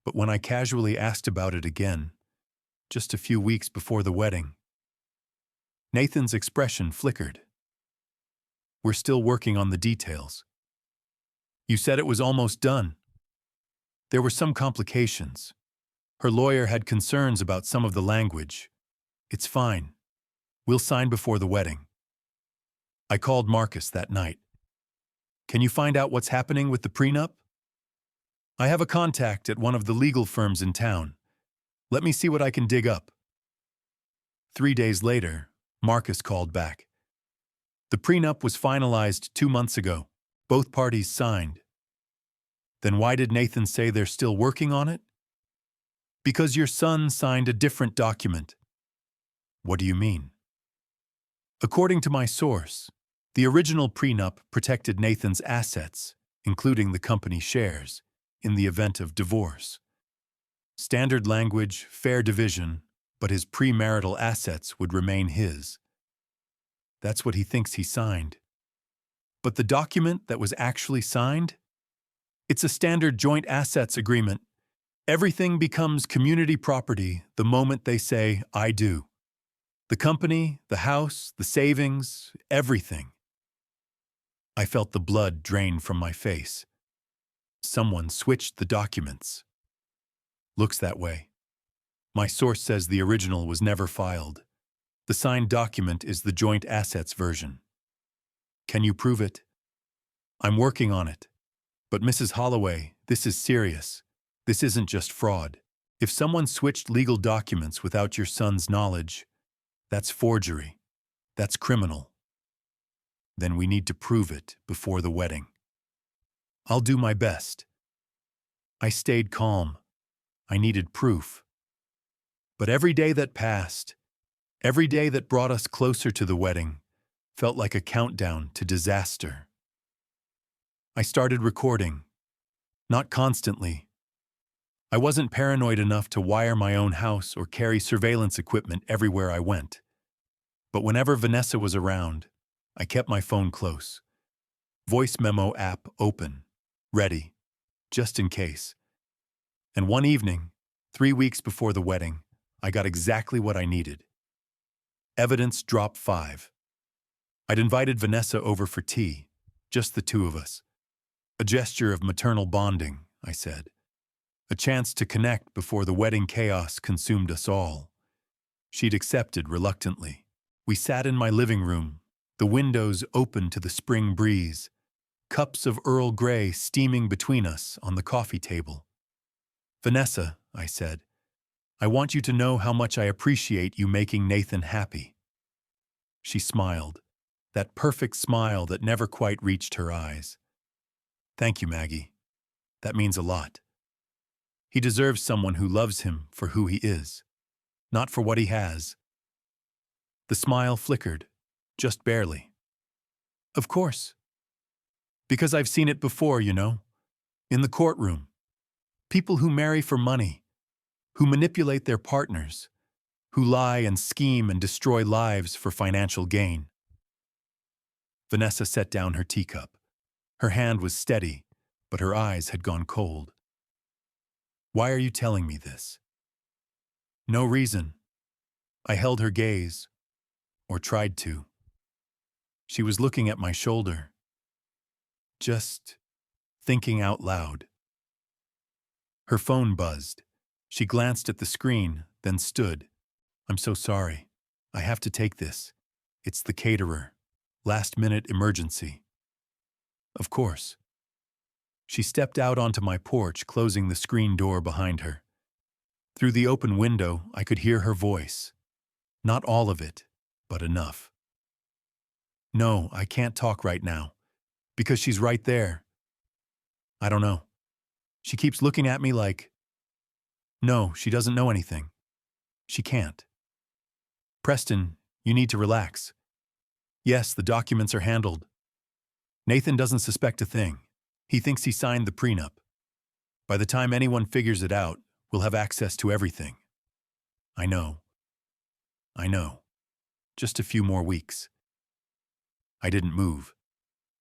But when I casually asked about it again, just a few weeks before the wedding, Nathan's expression flickered. We're still working on the details. You said it was almost done. There were some complications. Her lawyer had concerns about some of the language. It's fine. We'll sign before the wedding. I called Marcus that night. Can you find out what's happening with the prenup? I have a contact at one of the legal firms in town. Let me see what I can dig up. 3 days later, Marcus called back. The prenup was finalized 2 months ago. Both parties signed. Then why did Nathan say they're still working on it? Because your son signed a different document. What do you mean? According to my source, the original prenup protected Nathan's assets, including the company shares, in the event of divorce. Standard language, fair division, but his premarital assets would remain his. That's what he thinks he signed. But the document that was actually signed? It's a standard joint assets agreement. Everything becomes community property the moment they say, I do. The company, the house, the savings, everything. I felt the blood drain from my face. Someone switched the documents. Looks that way. My source says the original was never filed. The signed document is the joint assets version. Can you prove it? I'm working on it. But Mrs. Holloway, this is serious. This isn't just fraud. If someone switched legal documents without your son's knowledge, that's forgery. That's criminal. Then we need to prove it before the wedding. I'll do my best. I stayed calm. I needed proof. But every day that passed, every day that brought us closer to the wedding, felt like a countdown to disaster. I started recording. Not constantly. I wasn't paranoid enough to wire my own house or carry surveillance equipment everywhere I went. But whenever Vanessa was around, I kept my phone close. Voice memo app open, ready, just in case. And one evening, 3 weeks before the wedding, I got exactly what I needed. Evidence drop 5. I'd invited Vanessa over for tea, just the two of us. A gesture of maternal bonding, I said. A chance to connect before the wedding chaos consumed us all. She'd accepted reluctantly. We sat in my living room, the windows open to the spring breeze, cups of Earl Grey steaming between us on the coffee table. Vanessa, I said, I want you to know how much I appreciate you making Nathan happy. She smiled, that perfect smile that never quite reached her eyes. Thank you, Maggie. That means a lot. He deserves someone who loves him for who he is, not for what he has. The smile flickered, just barely. Of course. Because I've seen it before, you know. In the courtroom. People who marry for money, who manipulate their partners, who lie and scheme and destroy lives for financial gain. Vanessa set down her teacup. Her hand was steady, but her eyes had gone cold. Why are you telling me this? No reason. I held her gaze, or tried to. She was looking at my shoulder, just thinking out loud. Her phone buzzed. She glanced at the screen, then stood. I'm so sorry. I have to take this. It's the caterer. Last-minute emergency. Of course. She stepped out onto my porch, closing the screen door behind her. Through the open window, I could hear her voice. Not all of it, but enough. No, I can't talk right now, because she's right there. I don't know. She keeps looking at me like, no, she doesn't know anything. She can't. Preston, you need to relax. Yes, the documents are handled. Nathan doesn't suspect a thing. He thinks he signed the prenup. By the time anyone figures it out, we'll have access to everything. I know. I know. Just a few more weeks. I didn't move.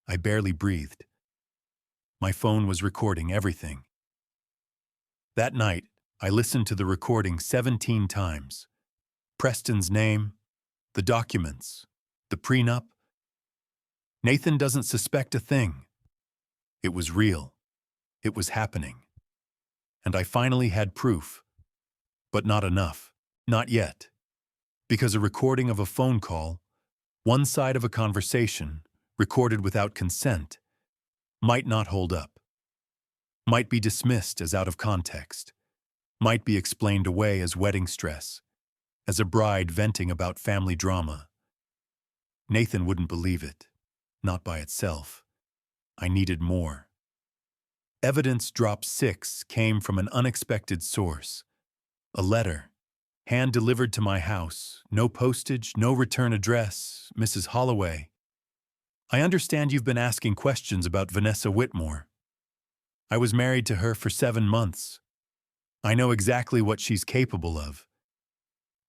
I barely breathed. My phone was recording everything. That night, I listened to the recording 17 times. Preston's name, the documents, the prenup. Nathan doesn't suspect a thing. It was real. It was happening. And I finally had proof. But not enough. Not yet. Because a recording of a phone call, one side of a conversation, recorded without consent, might not hold up. Might be dismissed as out of context. Might be explained away as wedding stress, as a bride venting about family drama. Nathan wouldn't believe it. Not by itself. I needed more. Evidence drop 6 came from an unexpected source. A letter, hand-delivered to my house, no postage, no return address, Mrs. Holloway. I understand you've been asking questions about Vanessa Whitmore. I was married to her for 7 months. I know exactly what she's capable of.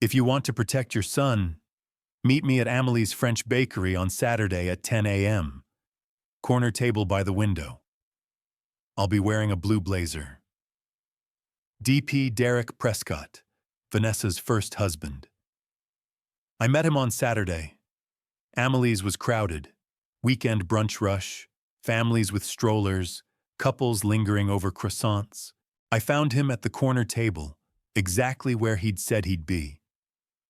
If you want to protect your son, meet me at Amelie's French Bakery on Saturday at 10 a.m. Corner table by the window. I'll be wearing a blue blazer. D.P. Derek Prescott, Vanessa's first husband. I met him on Saturday. Amelie's was crowded. Weekend brunch rush, families with strollers, couples lingering over croissants. I found him at the corner table, exactly where he'd said he'd be.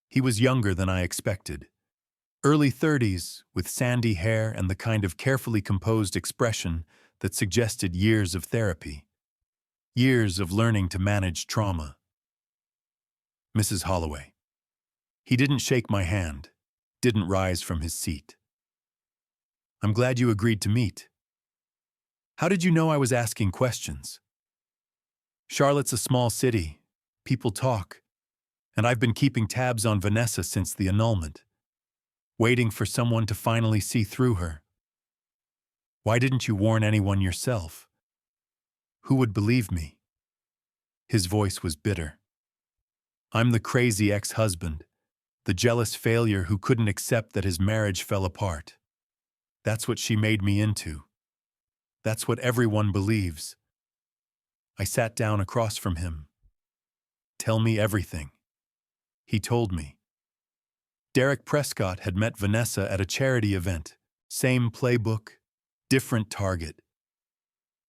He was younger than I expected. Early 30s, with sandy hair and the kind of carefully composed expression that suggested years of therapy. Years of learning to manage trauma. Mrs. Holloway. He didn't shake my hand, didn't rise from his seat. I'm glad you agreed to meet. How did you know I was asking questions? Charlotte's a small city. People talk. And I've been keeping tabs on Vanessa since the annulment. Waiting for someone to finally see through her. Why didn't you warn anyone yourself? Who would believe me? His voice was bitter. I'm the crazy ex-husband, the jealous failure who couldn't accept that his marriage fell apart. That's what she made me into. That's what everyone believes. I sat down across from him. Tell me everything. He told me. Derek Prescott had met Vanessa at a charity event. Same playbook, different target.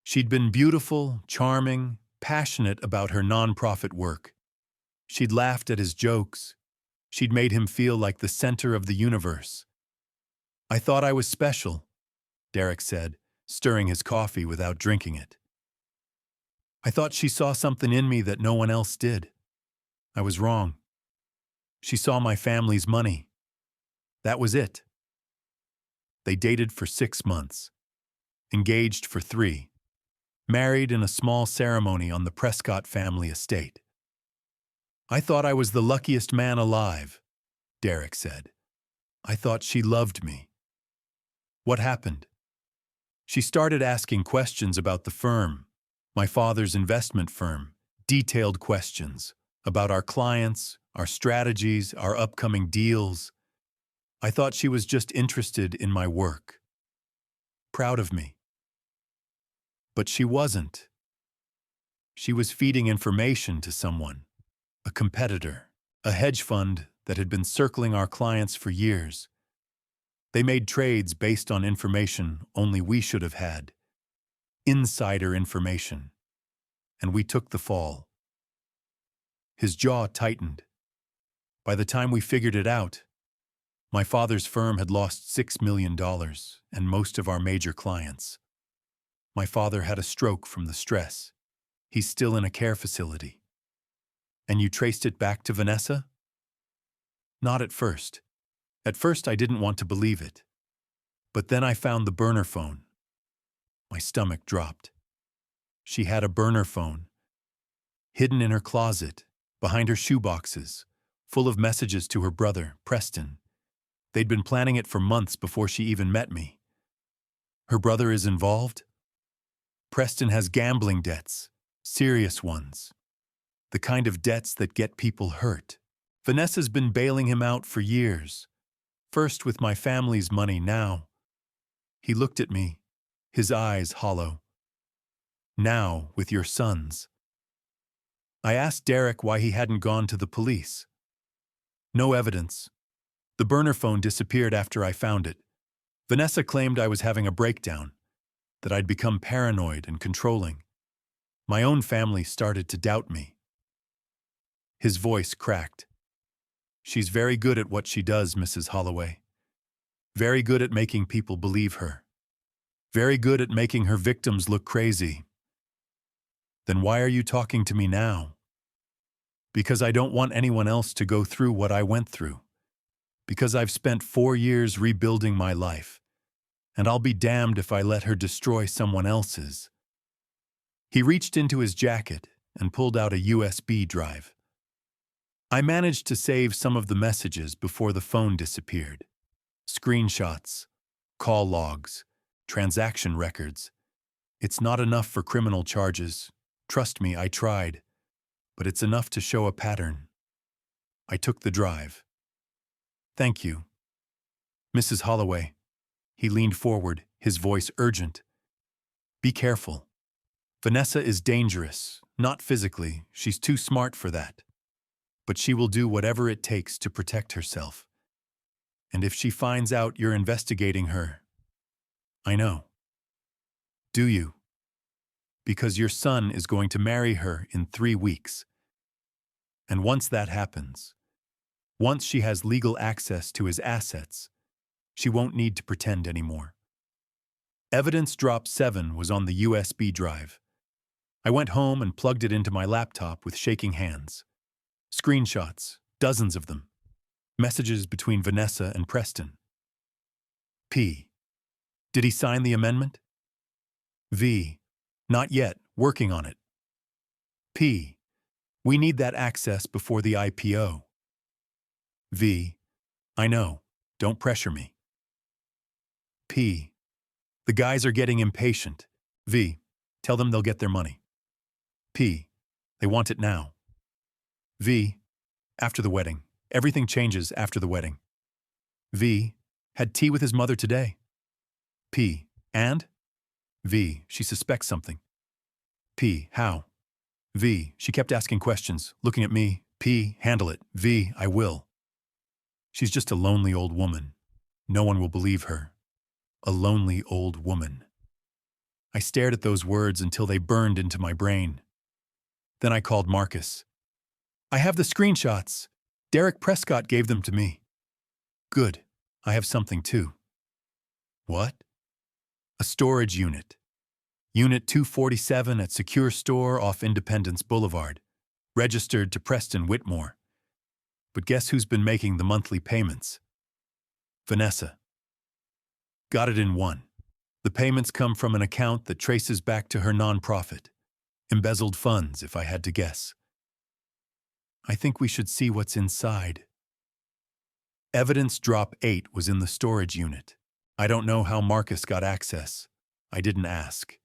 She'd been beautiful, charming, passionate about her nonprofit work. She'd laughed at his jokes. She'd made him feel like the center of the universe. I thought I was special, Derek said, stirring his coffee without drinking it. I thought she saw something in me that no one else did. I was wrong. She saw my family's money. That was it. They dated for 6 months. Engaged for 3. Married in a small ceremony on the Prescott family estate. I thought I was the luckiest man alive, Derek said. I thought she loved me. What happened? She started asking questions about the firm, my father's investment firm, detailed questions about our clients, our strategies, our upcoming deals. I thought she was just interested in my work. Proud of me. But she wasn't. She was feeding information to someone, a competitor, a hedge fund that had been circling our clients for years. They made trades based on information only we should have had. Insider information. And we took the fall. His jaw tightened. By the time we figured it out, my father's firm had lost $6 million and most of our major clients. My father had a stroke from the stress. He's still in a care facility. And you traced it back to Vanessa? Not at first. At first I didn't want to believe it. But then I found the burner phone. My stomach dropped. She had a burner phone, hidden in her closet, behind her shoeboxes, full of messages to her brother, Preston. They'd been planning it for months before she even met me. Her brother is involved? Preston has gambling debts, serious ones. The kind of debts that get people hurt. Vanessa's been bailing him out for years. First with my family's money, now. He looked at me, his eyes hollow. Now with your son's. I asked Derek why he hadn't gone to the police. No evidence. The burner phone disappeared after I found it. Vanessa claimed I was having a breakdown, that I'd become paranoid and controlling. My own family started to doubt me. His voice cracked. She's very good at what she does, Mrs. Holloway. Very good at making people believe her. Very good at making her victims look crazy. Then why are you talking to me now? Because I don't want anyone else to go through what I went through. Because I've spent 4 years rebuilding my life, and I'll be damned if I let her destroy someone else's. He reached into his jacket and pulled out a USB drive. I managed to save some of the messages before the phone disappeared. Screenshots, call logs, transaction records. It's not enough for criminal charges. Trust me, I tried. But it's enough to show a pattern. I took the drive. Thank you. Mrs. Holloway. He leaned forward, his voice urgent. Be careful. Vanessa is dangerous, not physically. She's too smart for that. But she will do whatever it takes to protect herself. And if she finds out you're investigating her, I know. Do you? Because your son is going to marry her in 3 weeks. And once that happens, once she has legal access to his assets, she won't need to pretend anymore. Evidence drop 7 was on the USB drive. I went home and plugged it into my laptop with shaking hands. Screenshots, dozens of them. Messages between Vanessa and Preston. P. Did he sign the amendment? V. Not yet, working on it. P. We need that access before the IPO. V. I know, don't pressure me. P. The guys are getting impatient. V. Tell them they'll get their money. P. They want it now. V. After the wedding. Everything changes after the wedding. V. Had tea with his mother today. P. And? V. She suspects something. P. How? V. She kept asking questions, looking at me. P. Handle it. V. I will. She's just a lonely old woman. No one will believe her. A lonely old woman. I stared at those words until they burned into my brain. Then I called Marcus. I have the screenshots. Derek Prescott gave them to me. Good. I have something too. What? A storage unit. Unit 247 at Secure Store off Independence Boulevard. Registered to Preston Whitmore. But guess who's been making the monthly payments? Vanessa. Got it in one. The payments come from an account that traces back to her nonprofit. Embezzled funds, if I had to guess. I think we should see what's inside. Evidence drop 8 was in the storage unit. I don't know how Marcus got access. I didn't ask.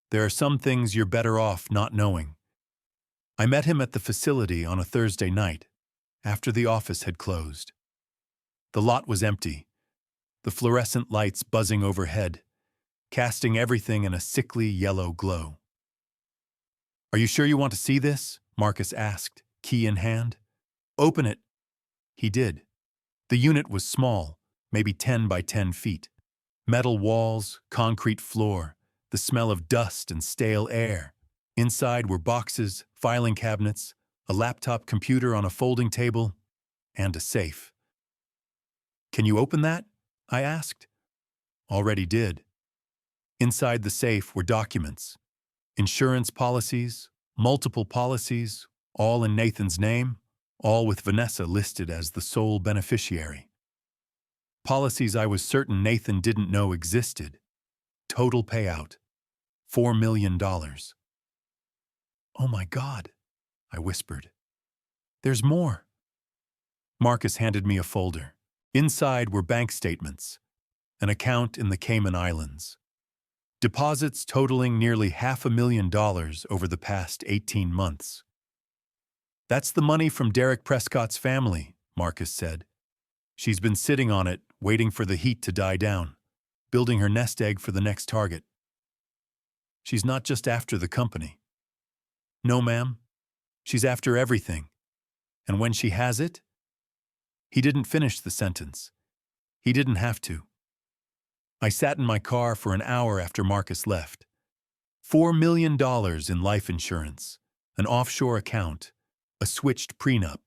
There are some things you're better off not knowing. I met him at the facility on a Thursday night, after the office had closed. The lot was empty, the fluorescent lights buzzing overhead, casting everything in a sickly yellow glow. Are you sure you want to see this? Marcus asked, key in hand. Open it. He did. The unit was small, maybe 10 by 10 feet. Metal walls, concrete floor, the smell of dust and stale air. Inside were boxes, filing cabinets, a laptop computer on a folding table, and a safe. Can you open that? I asked. Already did. Inside the safe were documents. Insurance policies, multiple policies, all in Nathan's name, all with Vanessa listed as the sole beneficiary. Policies I was certain Nathan didn't know existed. Total payout, $4 million. Oh my God, I whispered. There's more. Marcus handed me a folder. Inside were bank statements, an account in the Cayman Islands. Deposits totaling nearly $500,000 over the past 18 months. That's the money from Derek Prescott's family, Marcus said. She's been sitting on it, waiting for the heat to die down, building her nest egg for the next target. She's not just after the company. No, ma'am. She's after everything. And when she has it... He didn't finish the sentence. He didn't have to. I sat in my car for an hour after Marcus left. $4 million in life insurance, an offshore account, a switched prenup,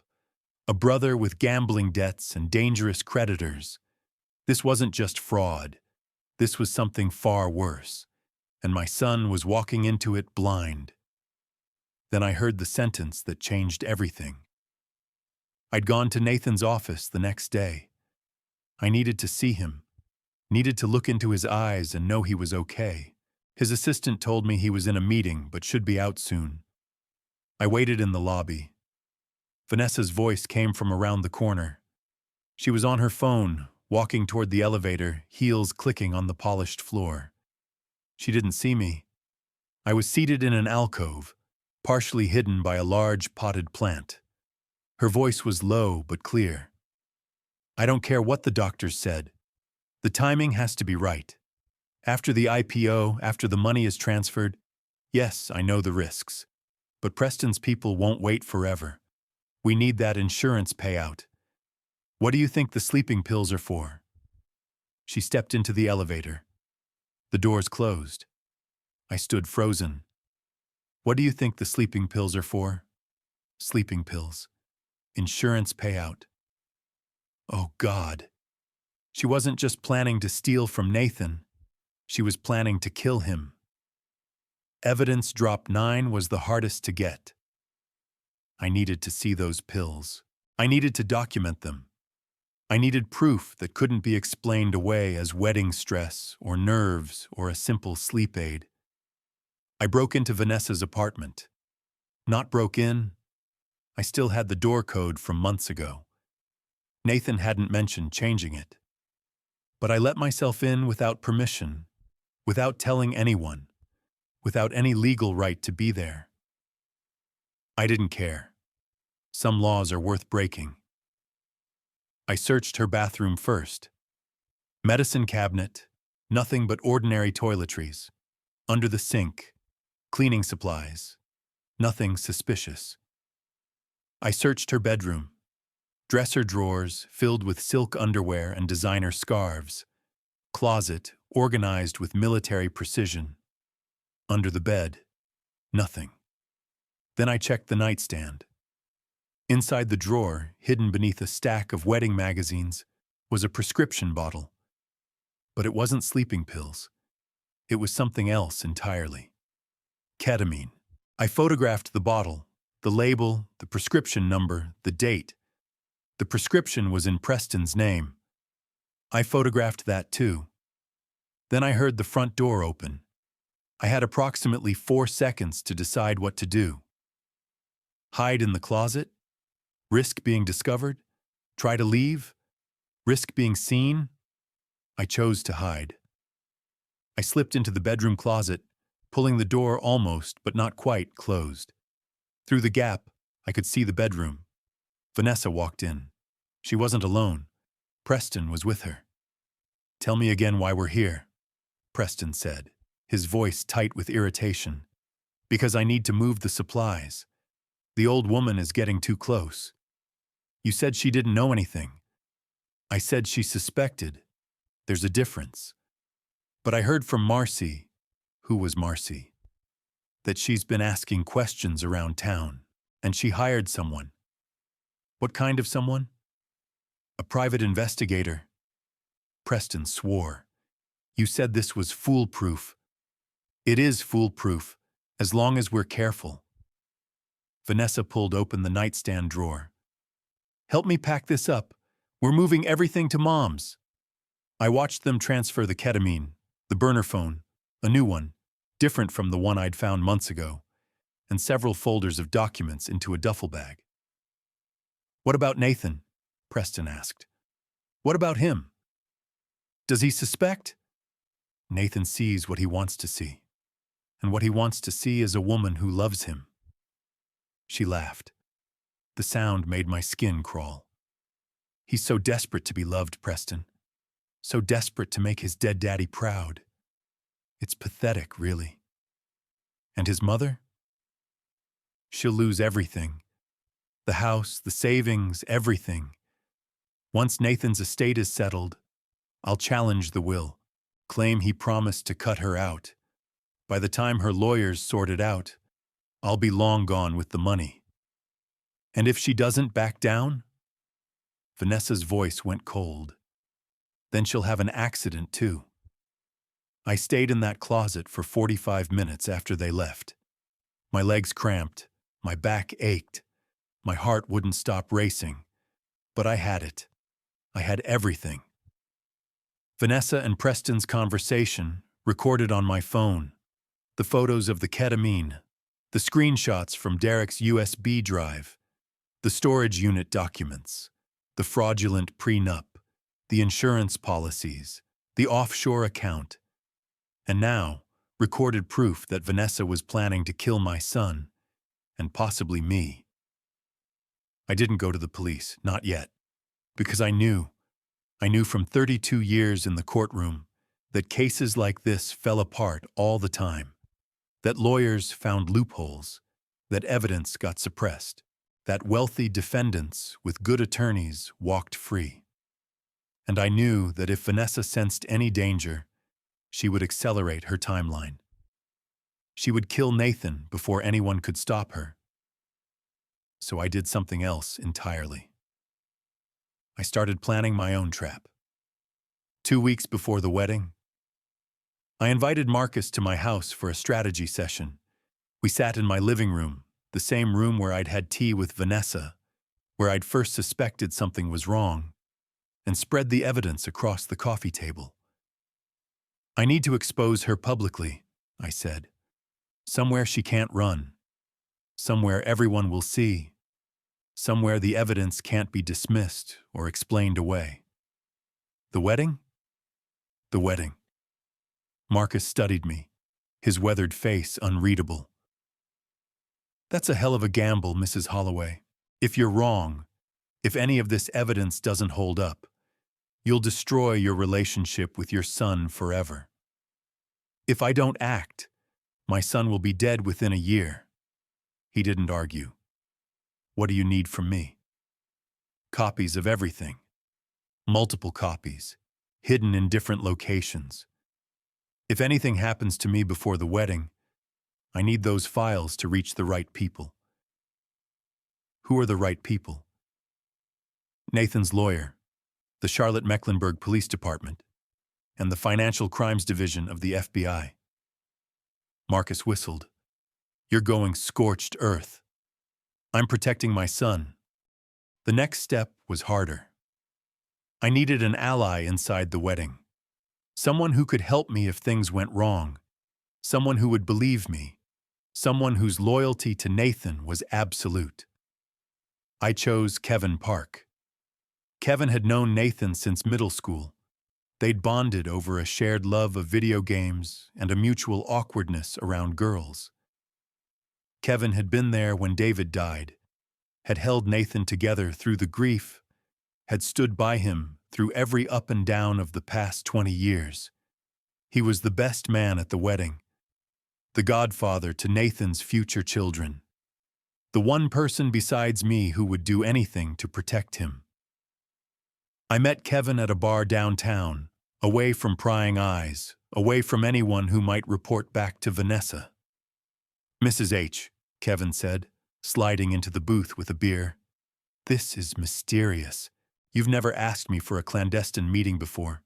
a brother with gambling debts and dangerous creditors. This wasn't just fraud. This was something far worse, and my son was walking into it blind. Then I heard the sentence that changed everything. I'd gone to Nathan's office the next day. I needed to see him, needed to look into his eyes and know he was okay. His assistant told me he was in a meeting but should be out soon. I waited in the lobby. Vanessa's voice came from around the corner. She was on her phone, walking toward the elevator, heels clicking on the polished floor. She didn't see me. I was seated in an alcove, partially hidden by a large potted plant. Her voice was low but clear. I don't care what the doctors said. The timing has to be right. After the IPO, after the money is transferred, yes, I know the risks. But Preston's people won't wait forever. We need that insurance payout. What do you think the sleeping pills are for? She stepped into the elevator. The doors closed. I stood frozen. What do you think the sleeping pills are for? Sleeping pills. Insurance payout. Oh, God. She wasn't just planning to steal from Nathan. She was planning to kill him. Evidence drop 9 was the hardest to get. I needed to see those pills. I needed to document them. I needed proof that couldn't be explained away as wedding stress or nerves or a simple sleep aid. I broke into Vanessa's apartment. Not broke in. I still had the door code from months ago. Nathan hadn't mentioned changing it. But I let myself in without permission, without telling anyone, without any legal right to be there. I didn't care. Some laws are worth breaking. I searched her bathroom first. Medicine cabinet, nothing but ordinary toiletries. Under the sink, cleaning supplies, nothing suspicious. I searched her bedroom. Dresser drawers filled with silk underwear and designer scarves. Closet organized with military precision. Under the bed, nothing. Then I checked the nightstand. Inside the drawer, hidden beneath a stack of wedding magazines, was a prescription bottle. But it wasn't sleeping pills. It was something else entirely. Ketamine. I photographed the bottle, the label, the prescription number, the date. The prescription was in Preston's name. I photographed that too. Then I heard the front door open. I had approximately 4 seconds to decide what to do. Hide in the closet? Risk being discovered? Try to leave? Risk being seen? I chose to hide. I slipped into the bedroom closet, pulling the door almost, but not quite, closed. Through the gap, I could see the bedroom. Vanessa walked in. She wasn't alone. Preston was with her. "Tell me again why we're here," Preston said, his voice tight with irritation. "Because I need to move the supplies. The old woman is getting too close. You said she didn't know anything. I said she suspected. There's a difference. But I heard from Marcy," who was Marcy, "that she's been asking questions around town, and she hired someone." "What kind of someone?" "A private investigator." Preston swore. "You said this was foolproof." "It is foolproof, as long as we're careful." Vanessa pulled open the nightstand drawer. "Help me pack this up. We're moving everything to Mom's." I watched them transfer the ketamine, the burner phone, a new one, different from the one I'd found months ago, and several folders of documents into a duffel bag. "What about Nathan?" Preston asked. "What about him? Does he suspect?" "Nathan sees what he wants to see, and what he wants to see is a woman who loves him." She laughed. The sound made my skin crawl. "He's so desperate to be loved, Preston. So desperate to make his dead daddy proud. It's pathetic, really. And his mother? She'll lose everything. The house, the savings, everything. Once Nathan's estate is settled, I'll challenge the will. claim he promised to cut her out. By the time her lawyers sort it out, I'll be long gone with the money. And if she doesn't back down? Vanessa's voice went cold. Then she'll have an accident too. I stayed in that closet for 45 minutes after they left. My legs cramped, my back ached, my heart wouldn't stop racing. But I had it. I had everything. Vanessa and Preston's conversation, recorded on my phone, the photos of the ketamine, the screenshots from Derek's USB drive, the storage unit documents, the fraudulent prenup, the insurance policies, the offshore account, and now, recorded proof that Vanessa was planning to kill my son, and possibly me. I didn't go to the police, not yet, because I knew from 32 years in the courtroom that cases like this fell apart all the time, that lawyers found loopholes, that evidence got suppressed, that wealthy defendants with good attorneys walked free. And I knew that if Vanessa sensed any danger, she would accelerate her timeline. She would kill Nathan before anyone could stop her. So I did something else entirely. I started planning my own trap. 2 weeks before the wedding, I invited Marcus to my house for a strategy session. We sat in my living room, the same room where I'd had tea with Vanessa, where I'd first suspected something was wrong, and spread the evidence across the coffee table. I need to expose her publicly, I said. Somewhere she can't run. Somewhere everyone will see. Somewhere the evidence can't be dismissed or explained away. The wedding? The wedding. Marcus studied me, his weathered face unreadable. That's a hell of a gamble, Mrs. Holloway. If you're wrong, if any of this evidence doesn't hold up, you'll destroy your relationship with your son forever. If I don't act, my son will be dead within a year. He didn't argue. What do you need from me? Copies of everything. Multiple copies, hidden in different locations. If anything happens to me before the wedding, I need those files to reach the right people. Who are the right people? Nathan's lawyer, the Charlotte Mecklenburg Police Department, and the Financial Crimes Division of the FBI. Marcus whistled. You're going scorched earth. I'm protecting my son. The next step was harder. I needed an ally inside the wedding. Someone who could help me if things went wrong. Someone who would believe me. Someone whose loyalty to Nathan was absolute. I chose Kevin Park. Kevin had known Nathan since middle school. They'd bonded over a shared love of video games and a mutual awkwardness around girls. Kevin had been there when David died, had held Nathan together through the grief, had stood by him through every up and down of the past 20 years. He was the best man at the wedding, the godfather to Nathan's future children, the one person besides me who would do anything to protect him. I met Kevin at a bar downtown, away from prying eyes, away from anyone who might report back to Vanessa. Mrs. H., Kevin said, sliding into the booth with a beer. This is mysterious. You've never asked me for a clandestine meeting before.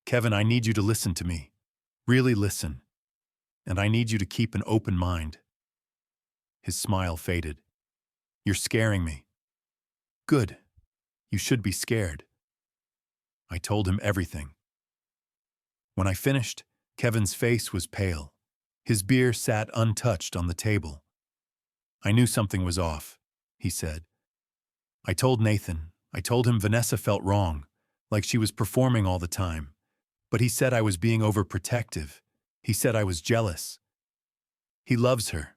Kevin, I need you to listen to me. Really listen. And I need you to keep an open mind. His smile faded. You're scaring me. Good. You should be scared. I told him everything. When I finished, Kevin's face was pale. His beer sat untouched on the table. I knew something was off, he said. I told Nathan. I told him Vanessa felt wrong, like she was performing all the time. But he said I was being overprotective. He said I was jealous. He loves her,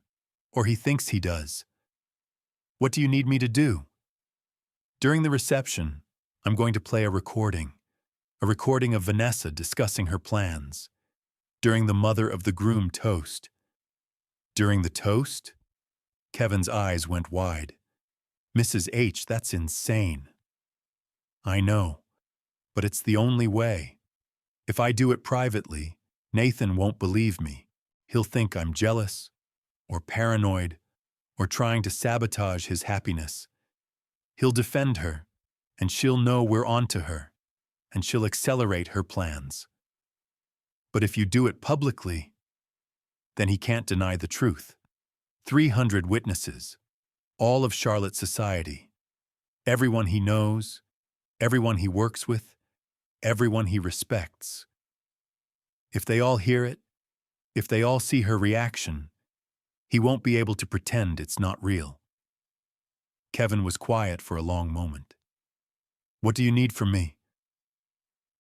or he thinks he does. What do you need me to do? During the reception, I'm going to play a recording of Vanessa discussing her plans. During the mother of the groom toast. During the toast? Kevin's eyes went wide. Mrs. H., that's insane. I know, but it's the only way. If I do it privately, Nathan won't believe me. He'll think I'm jealous, or paranoid, or trying to sabotage his happiness. He'll defend her, and she'll know we're onto her, and she'll accelerate her plans. But if you do it publicly, then he can't deny the truth. 300 witnesses, all of Charlotte's society, everyone he knows, everyone he works with, everyone he respects. If they all hear it, if they all see her reaction, he won't be able to pretend it's not real. Kevin was quiet for a long moment. What do you need from me?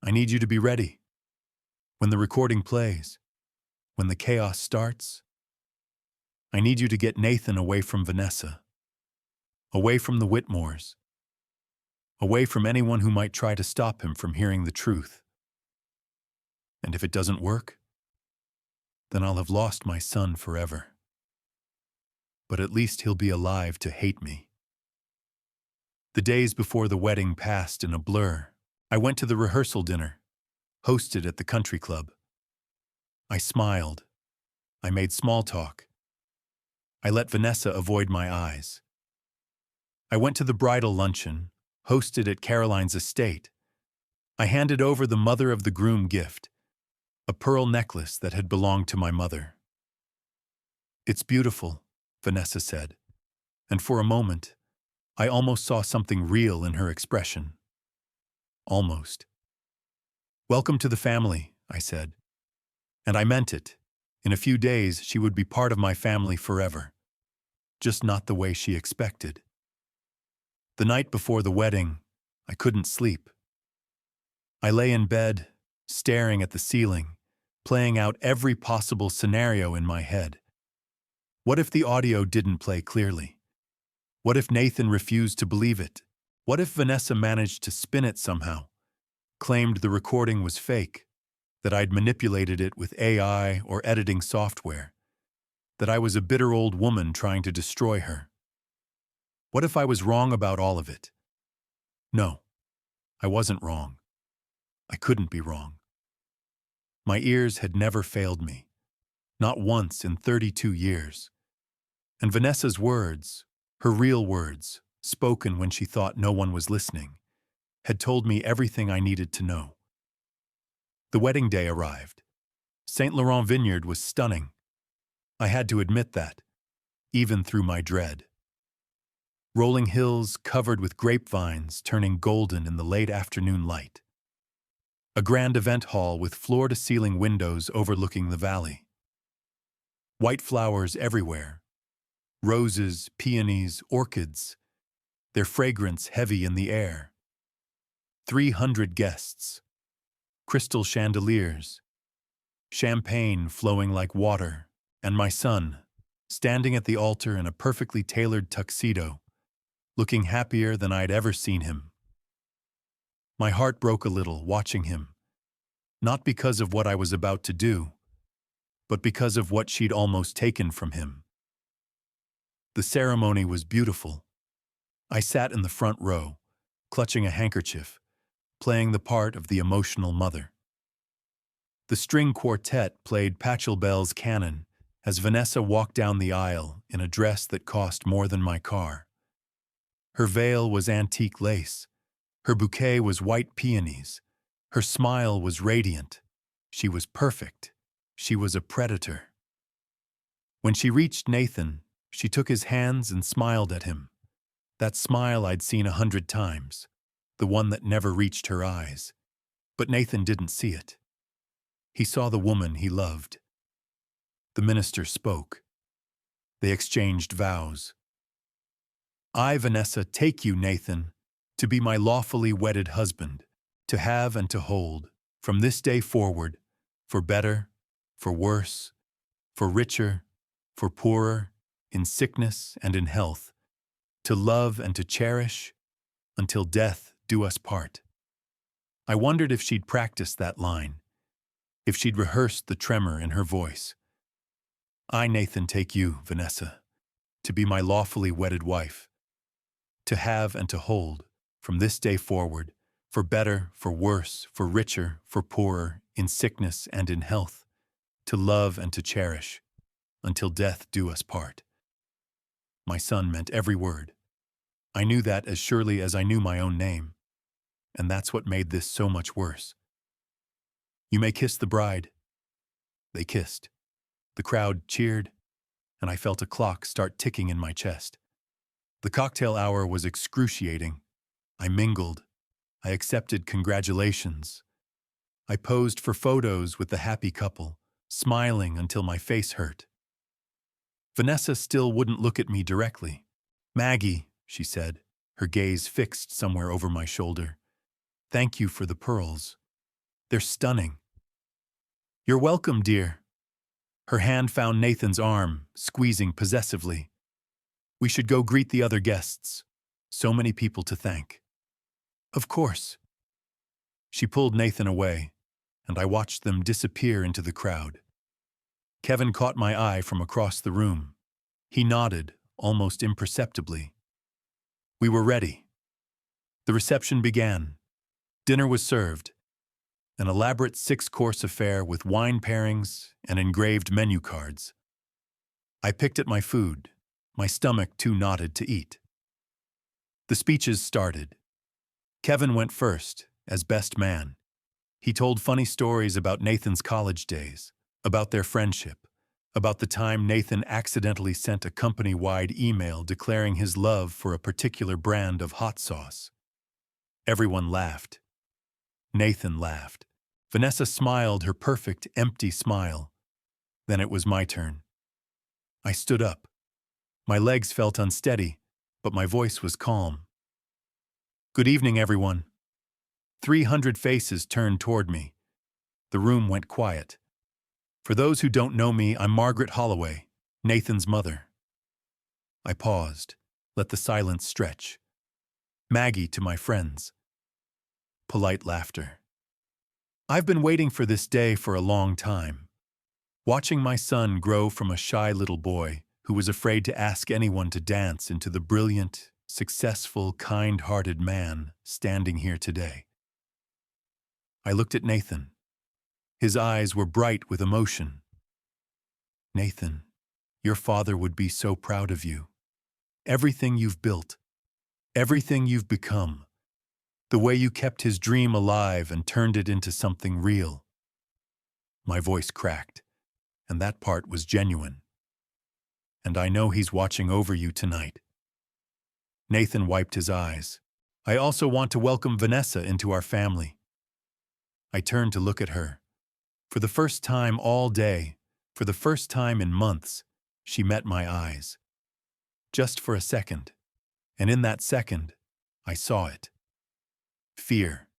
I need you to be ready. When the recording plays, when the chaos starts, I need you to get Nathan away from Vanessa, away from the Whitmores, away from anyone who might try to stop him from hearing the truth. And if it doesn't work, then I'll have lost my son forever. But at least he'll be alive to hate me. The days before the wedding passed in a blur. I went to the rehearsal dinner, hosted at the country club. I smiled. I made small talk. I let Vanessa avoid my eyes. I went to the bridal luncheon, hosted at Caroline's estate. I handed over the mother of the groom gift, a pearl necklace that had belonged to my mother. "It's beautiful," Vanessa said, and for a moment, I almost saw something real in her expression. Almost. "Welcome to the family," I said. And I meant it. In a few days, she would be part of my family forever. Just not the way she expected. The night before the wedding, I couldn't sleep. I lay in bed, staring at the ceiling, playing out every possible scenario in my head. What if the audio didn't play clearly? What if Nathan refused to believe it? What if Vanessa managed to spin it somehow, claimed the recording was fake, that I'd manipulated it with AI or editing software, that I was a bitter old woman trying to destroy her? What if I was wrong about all of it? No, I wasn't wrong. I couldn't be wrong. My ears had never failed me, not once in 32 years. And Vanessa's words, her real words, spoken when she thought no one was listening, had told me everything I needed to know. The wedding day arrived. St. Laurent Vineyard was stunning. I had to admit that, even through my dread. Rolling hills covered with grapevines turning golden in the late afternoon light. A grand event hall with floor-to-ceiling windows overlooking the valley. White flowers everywhere. Roses, peonies, orchids, their fragrance heavy in the air. 300 guests. Crystal chandeliers. Champagne flowing like water, and my son, standing at the altar in a perfectly tailored tuxedo, looking happier than I'd ever seen him. My heart broke a little watching him, not because of what I was about to do, but because of what she'd almost taken from him. The ceremony was beautiful. I sat in the front row, clutching a handkerchief, playing the part of the emotional mother. The string quartet played Pachelbel's canon as Vanessa walked down the aisle in a dress that cost more than my car. Her veil was antique lace. Her bouquet was white peonies. Her smile was radiant. She was perfect. She was a predator. When she reached Nathan, she took his hands and smiled at him. That smile I'd seen 100 times, the one that never reached her eyes. But Nathan didn't see it. He saw the woman he loved. The minister spoke. They exchanged vows. "I, Vanessa, take you, Nathan, to be my lawfully wedded husband, to have and to hold, from this day forward, for better, for worse, for richer, for poorer, in sickness and in health, to love and to cherish, until death do us part." I wondered if she'd practiced that line, if she'd rehearsed the tremor in her voice. "I, Nathan, take you, Vanessa, to be my lawfully wedded wife, to have and to hold, from this day forward, for better, for worse, for richer, for poorer, in sickness and in health, to love and to cherish, until death do us part. My son meant every word. I knew that as surely as I knew my own name, and that's what made this so much worse. You may kiss the bride. They kissed. The crowd cheered, and I felt a clock start ticking in my chest. The cocktail hour was excruciating. I mingled. I accepted congratulations. I posed for photos with the happy couple, smiling until my face hurt. Vanessa still wouldn't look at me directly. "Maggie," she said, her gaze fixed somewhere over my shoulder. "Thank you for the pearls. They're stunning." "You're welcome, dear." Her hand found Nathan's arm, squeezing possessively. "We should go greet the other guests. So many people to thank." "Of course." She pulled Nathan away, and I watched them disappear into the crowd. Kevin caught my eye from across the room. He nodded, almost imperceptibly. We were ready. The reception began. Dinner was served, an elaborate 6-course affair with wine pairings and engraved menu cards. I picked at my food, my stomach too knotted to eat. The speeches started. Kevin went first, as best man. He told funny stories about Nathan's college days, about their friendship, about the time Nathan accidentally sent a company-wide email declaring his love for a particular brand of hot sauce. Everyone laughed. Nathan laughed. Vanessa smiled her perfect, empty smile. Then it was my turn. I stood up. My legs felt unsteady, but my voice was calm. "Good evening, everyone." 300 faces turned toward me. The room went quiet. "For those who don't know me, I'm Margaret Holloway, Nathan's mother." I paused, let the silence stretch. "Maggie to my friends." Polite laughter. "I've been waiting for this day for a long time. Watching my son grow from a shy little boy who was afraid to ask anyone to dance into the brilliant, successful, kind-hearted man standing here today." I looked at Nathan. His eyes were bright with emotion. "Nathan, your father would be so proud of you. Everything you've built, everything you've become, the way you kept his dream alive and turned it into something real." My voice cracked, and that part was genuine. "And I know he's watching over you tonight." Nathan wiped his eyes. "I also want to welcome Vanessa into our family." I turned to look at her. For the first time all day, for the first time in months, she met my eyes. Just for a second. And in that second, I saw it. Fear.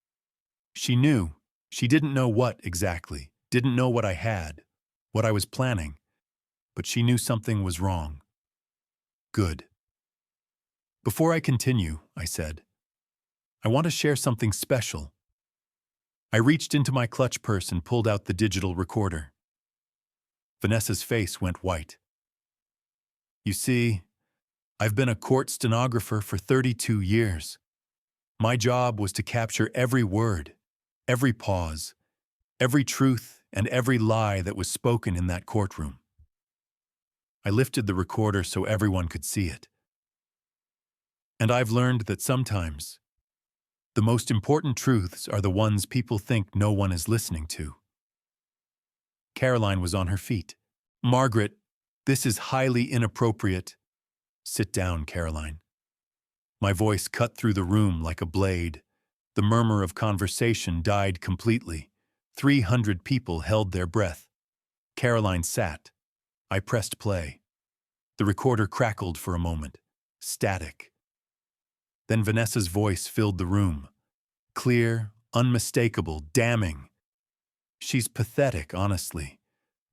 She knew. She didn't know what exactly, didn't know what I had, what I was planning, but she knew something was wrong. Good. "Before I continue," I said, "I want to share something special." I reached into my clutch purse and pulled out the digital recorder. Vanessa's face went white. "You see, I've been a court stenographer for 32 years. My job was to capture every word, every pause, every truth and every lie that was spoken in that courtroom." I lifted the recorder so everyone could see it. "And I've learned that sometimes the most important truths are the ones people think no one is listening to." Caroline was on her feet. "Margaret, this is highly inappropriate." "Sit down, Caroline." My voice cut through the room like a blade. The murmur of conversation died completely. 300 people held their breath. Caroline sat. I pressed play. The recorder crackled for a moment. Static. Then Vanessa's voice filled the room. Clear, unmistakable, damning. She's pathetic, honestly.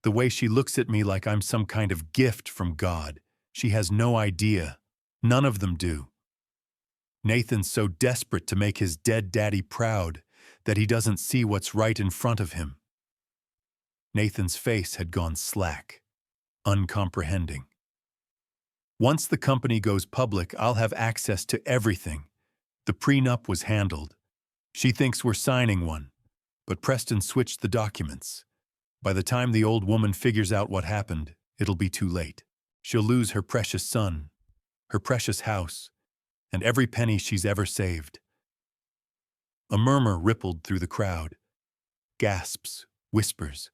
The way she looks at me like I'm some kind of gift from God. She has no idea. None of them do. Nathan's so desperate to make his dead daddy proud that he doesn't see what's right in front of him. Nathan's face had gone slack, uncomprehending. "Once the company goes public, I'll have access to everything. The prenup was handled. She thinks we're signing one. But Preston switched the documents. By the time the old woman figures out what happened, it'll be too late. She'll lose her precious son, her precious house, and every penny she's ever saved. A murmur rippled through the crowd. Gasps, whispers.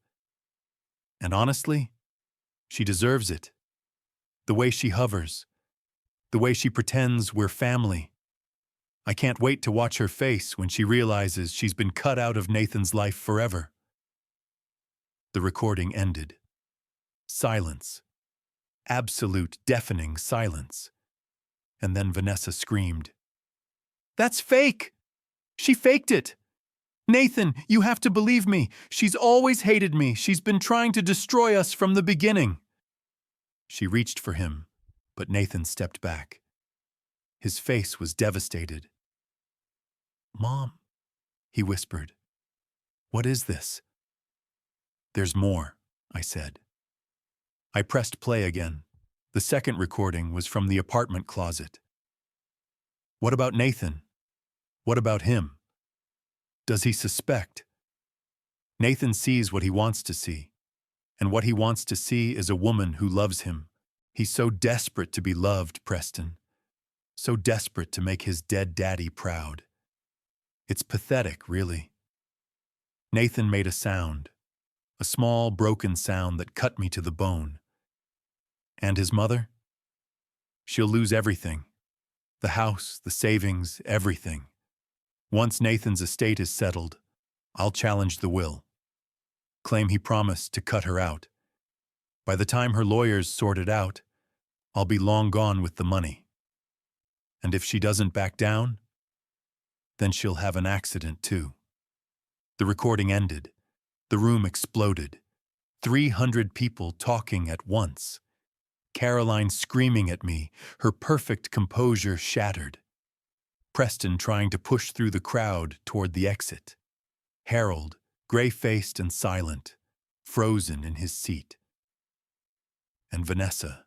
And honestly, she deserves it. The way she hovers, the way she pretends we're family. I can't wait to watch her face when she realizes she's been cut out of Nathan's life forever. The recording ended. Silence. Absolute, deafening silence. And then Vanessa screamed, "That's fake! She faked it! Nathan, you have to believe me. She's always hated me. She's been trying to destroy us from the beginning." She reached for him, but Nathan stepped back. His face was devastated. "Mom," he whispered, "what is this?" "There's more," I said. I pressed play again. The second recording was from the apartment closet. What about Nathan? What about him? Does he suspect? Nathan sees what he wants to see, and what he wants to see is a woman who loves him. He's so desperate to be loved, Preston. So desperate to make his dead daddy proud. It's pathetic, really. Nathan made a sound, a small, broken sound that cut me to the bone. And his mother? She'll lose everything. The house, the savings, everything. Once Nathan's estate is settled, I'll challenge the will. Claim he promised to cut her out. By the time her lawyers sort it out, I'll be long gone with the money. And if she doesn't back down, then she'll have an accident too. The recording ended. The room exploded. 300 people talking at once. Caroline screaming at me, her perfect composure shattered. Preston trying to push through the crowd toward the exit. Harold, gray-faced and silent, frozen in his seat. And Vanessa.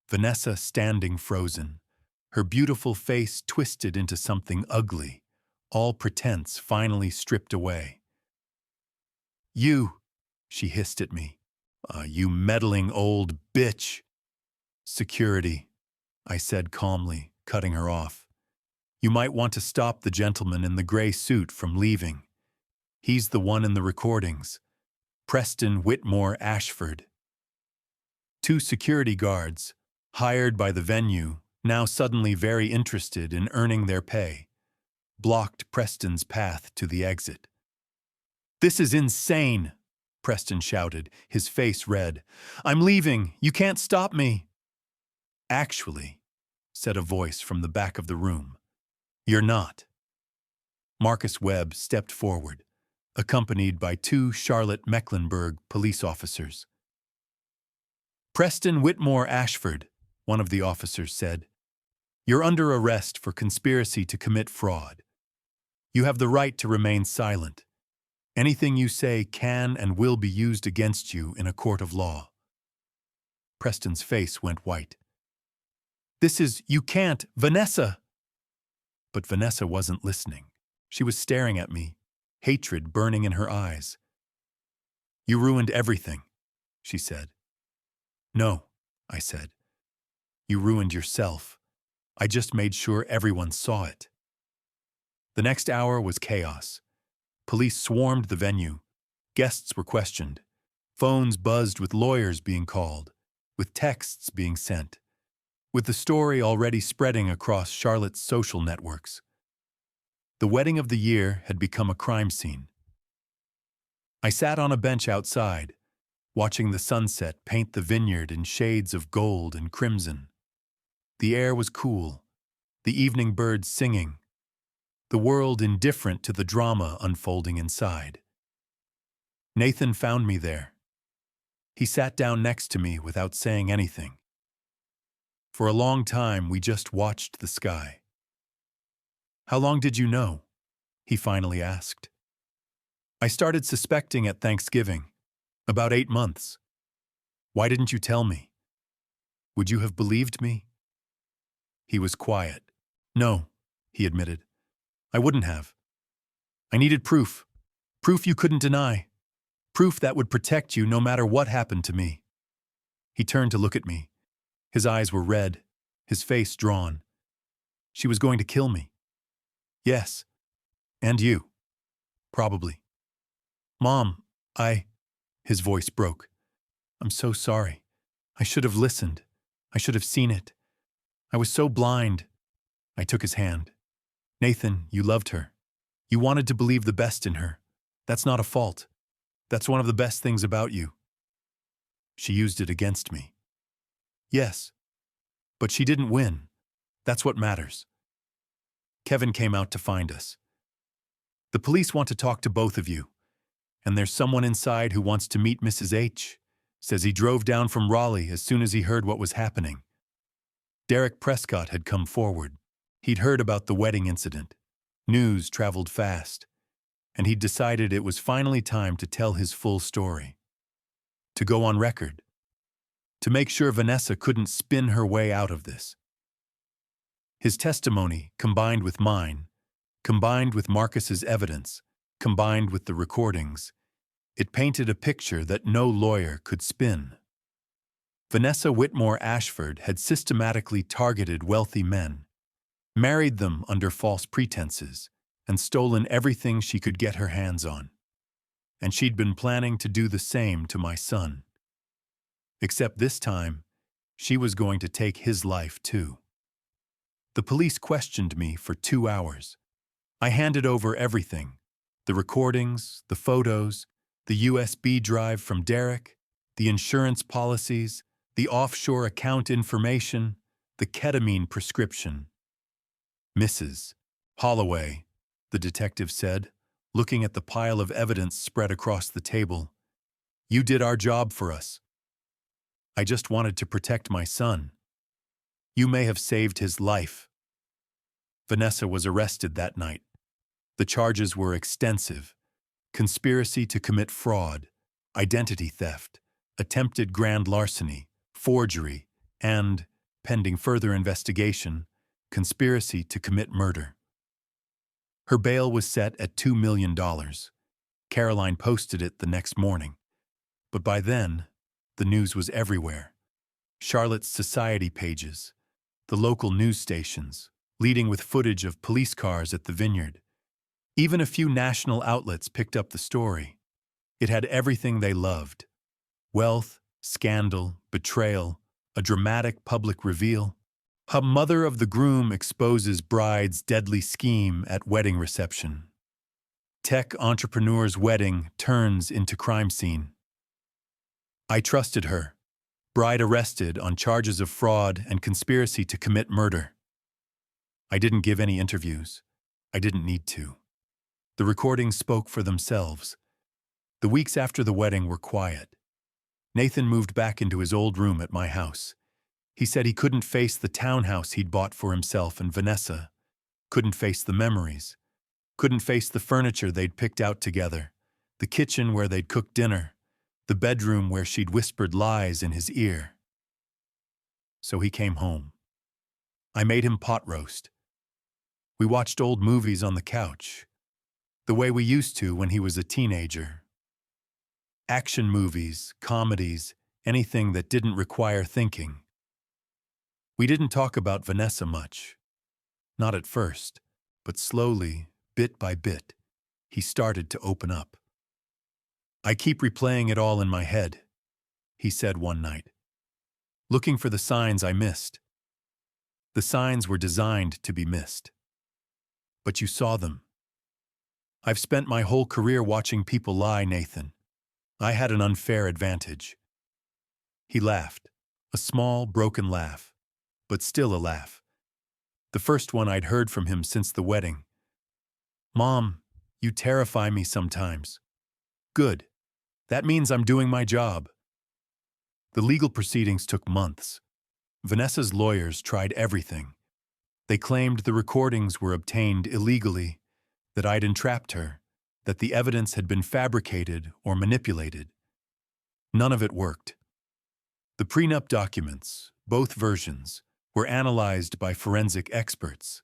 Vanessa standing frozen, her beautiful face twisted into something ugly, all pretense finally stripped away. "You," she hissed at me. "You meddling old bitch." "Security," I said calmly, cutting her off. "You might want to stop the gentleman in the gray suit from leaving. He's the one in the recordings. Preston Whitmore Ashford." 2 security guards, hired by the venue, now suddenly very interested in earning their pay, blocked Preston's path to the exit. "This is insane," Preston shouted, his face red. "I'm leaving. You can't stop me." "Actually," said a voice from the back of the room, "you're not." Marcus Webb stepped forward, accompanied by 2 Charlotte Mecklenburg police officers. "Preston Whitmore Ashford," one of the officers said, "you're under arrest for conspiracy to commit fraud. You have the right to remain silent. Anything you say can and will be used against you in a court of law." Preston's face went white. You can't, Vanessa!" But Vanessa wasn't listening. She was staring at me, hatred burning in her eyes. "You ruined everything," she said. "No," I said. "You ruined yourself. I just made sure everyone saw it." The next hour was chaos. Police swarmed the venue. Guests were questioned. Phones buzzed with lawyers being called, with texts being sent, with the story already spreading across Charlotte's social networks. The wedding of the year had become a crime scene. I sat on a bench outside, watching the sunset paint the vineyard in shades of gold and crimson. The air was cool, the evening birds singing, the world indifferent to the drama unfolding inside. Nathan found me there. He sat down next to me without saying anything. For a long time, we just watched the sky. "How long did you know?" he finally asked. "I started suspecting at Thanksgiving, about 8 months. Why didn't you tell me? Would you have believed me?" He was quiet. "No," he admitted. "I wouldn't have. I needed proof Proof you couldn't deny. Proof that would protect you no matter what happened to me. He turned to look at me. His eyes were red, his face drawn. She was going to kill me. Yes. And you. Probably. Mom, His voice broke. I'm so sorry. I should have listened. I should have seen it. I was so blind. I took his hand. Nathan, you loved her. You wanted to believe the best in her. That's not a fault. That's one of the best things about you. She used it against me. Yes. But she didn't win. That's what matters. Kevin came out to find us. The police want to talk to both of you. And there's someone inside who wants to meet Mrs. H. Says he drove down from Raleigh as soon as he heard what was happening. Derek Prescott had come forward. He'd heard about the wedding incident. News traveled fast. And he'd decided it was finally time to tell his full story. To go on record. To make sure Vanessa couldn't spin her way out of this. His testimony, combined with mine, combined with Marcus's evidence, combined with the recordings, it painted a picture that no lawyer could spin. Vanessa Whitmore Ashford had systematically targeted wealthy men, married them under false pretenses, and stolen everything she could get her hands on. And she'd been planning to do the same to my son. Except this time, she was going to take his life too. The police questioned me for 2 hours. I handed over everything, the recordings, the photos, the USB drive from Derek, the insurance policies, the offshore account information, the ketamine prescription. Mrs. Holloway, the detective said, looking at the pile of evidence spread across the table, you did our job for us. I just wanted to protect my son. You may have saved his life. Vanessa was arrested that night. The charges were extensive: conspiracy to commit fraud, identity theft, attempted grand larceny, forgery, and, pending further investigation, conspiracy to commit murder. Her bail was set at $2 million. Caroline posted it the next morning. But by then, the news was everywhere. Charlotte's society pages, the local news stations, leading with footage of police cars at the vineyard. Even a few national outlets picked up the story. It had everything they loved: wealth, scandal, betrayal, a dramatic public reveal. A mother of the groom exposes bride's deadly scheme at wedding reception. Tech entrepreneur's wedding turns into crime scene. I trusted her. Bride arrested on charges of fraud and conspiracy to commit murder. I didn't give any interviews. I didn't need to. The recordings spoke for themselves. The weeks after the wedding were quiet. Nathan moved back into his old room at my house. He said he couldn't face the townhouse he'd bought for himself and Vanessa, couldn't face the memories, couldn't face the furniture they'd picked out together, the kitchen where they'd cooked dinner, the bedroom where she'd whispered lies in his ear. So he came home. I made him pot roast. We watched old movies on the couch, the way we used to when he was a teenager. Action movies, comedies, anything that didn't require thinking. We didn't talk about Vanessa much. Not at first, but slowly, bit by bit, he started to open up. I keep replaying it all in my head, he said one night, looking for the signs I missed. The signs were designed to be missed. But you saw them. I've spent my whole career watching people lie, Nathan. I had an unfair advantage. He laughed, a small, broken laugh, but still a laugh. The first one I'd heard from him since the wedding. Mom, you terrify me sometimes. Good. That means I'm doing my job. The legal proceedings took months. Vanessa's lawyers tried everything. They claimed the recordings were obtained illegally, that I'd entrapped her, that the evidence had been fabricated or manipulated. None of it worked. The prenup documents, both versions, were analyzed by forensic experts.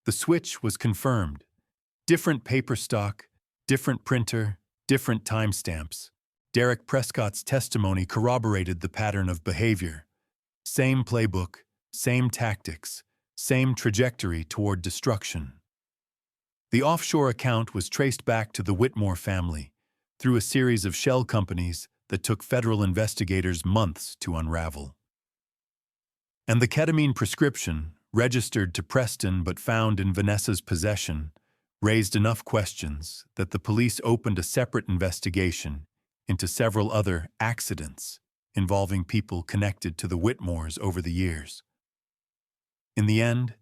The switch was confirmed. Different paper stock, Different printer, different timestamps. Derek Prescott's testimony corroborated the pattern of behavior. Same playbook, same tactics, same trajectory toward destruction. The offshore account was traced back to the Whitmore family through a series of shell companies that took federal investigators months to unravel. And the ketamine prescription, registered to Preston but found in Vanessa's possession, raised enough questions that the police opened a separate investigation into several other accidents involving people connected to the Whitmores over the years. In the end,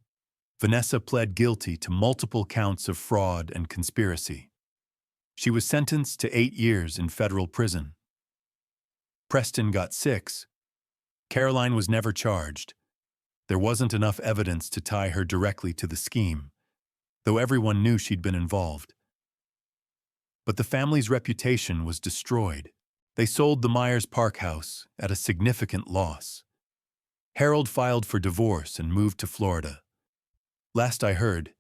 Vanessa pled guilty to multiple counts of fraud and conspiracy. She was sentenced to 8 years in federal prison. Preston got 6. Caroline was never charged. There wasn't enough evidence to tie her directly to the scheme, though everyone knew she'd been involved. But the family's reputation was destroyed. They sold the Myers Park house at a significant loss. Harold filed for divorce and moved to Florida. Last I heard,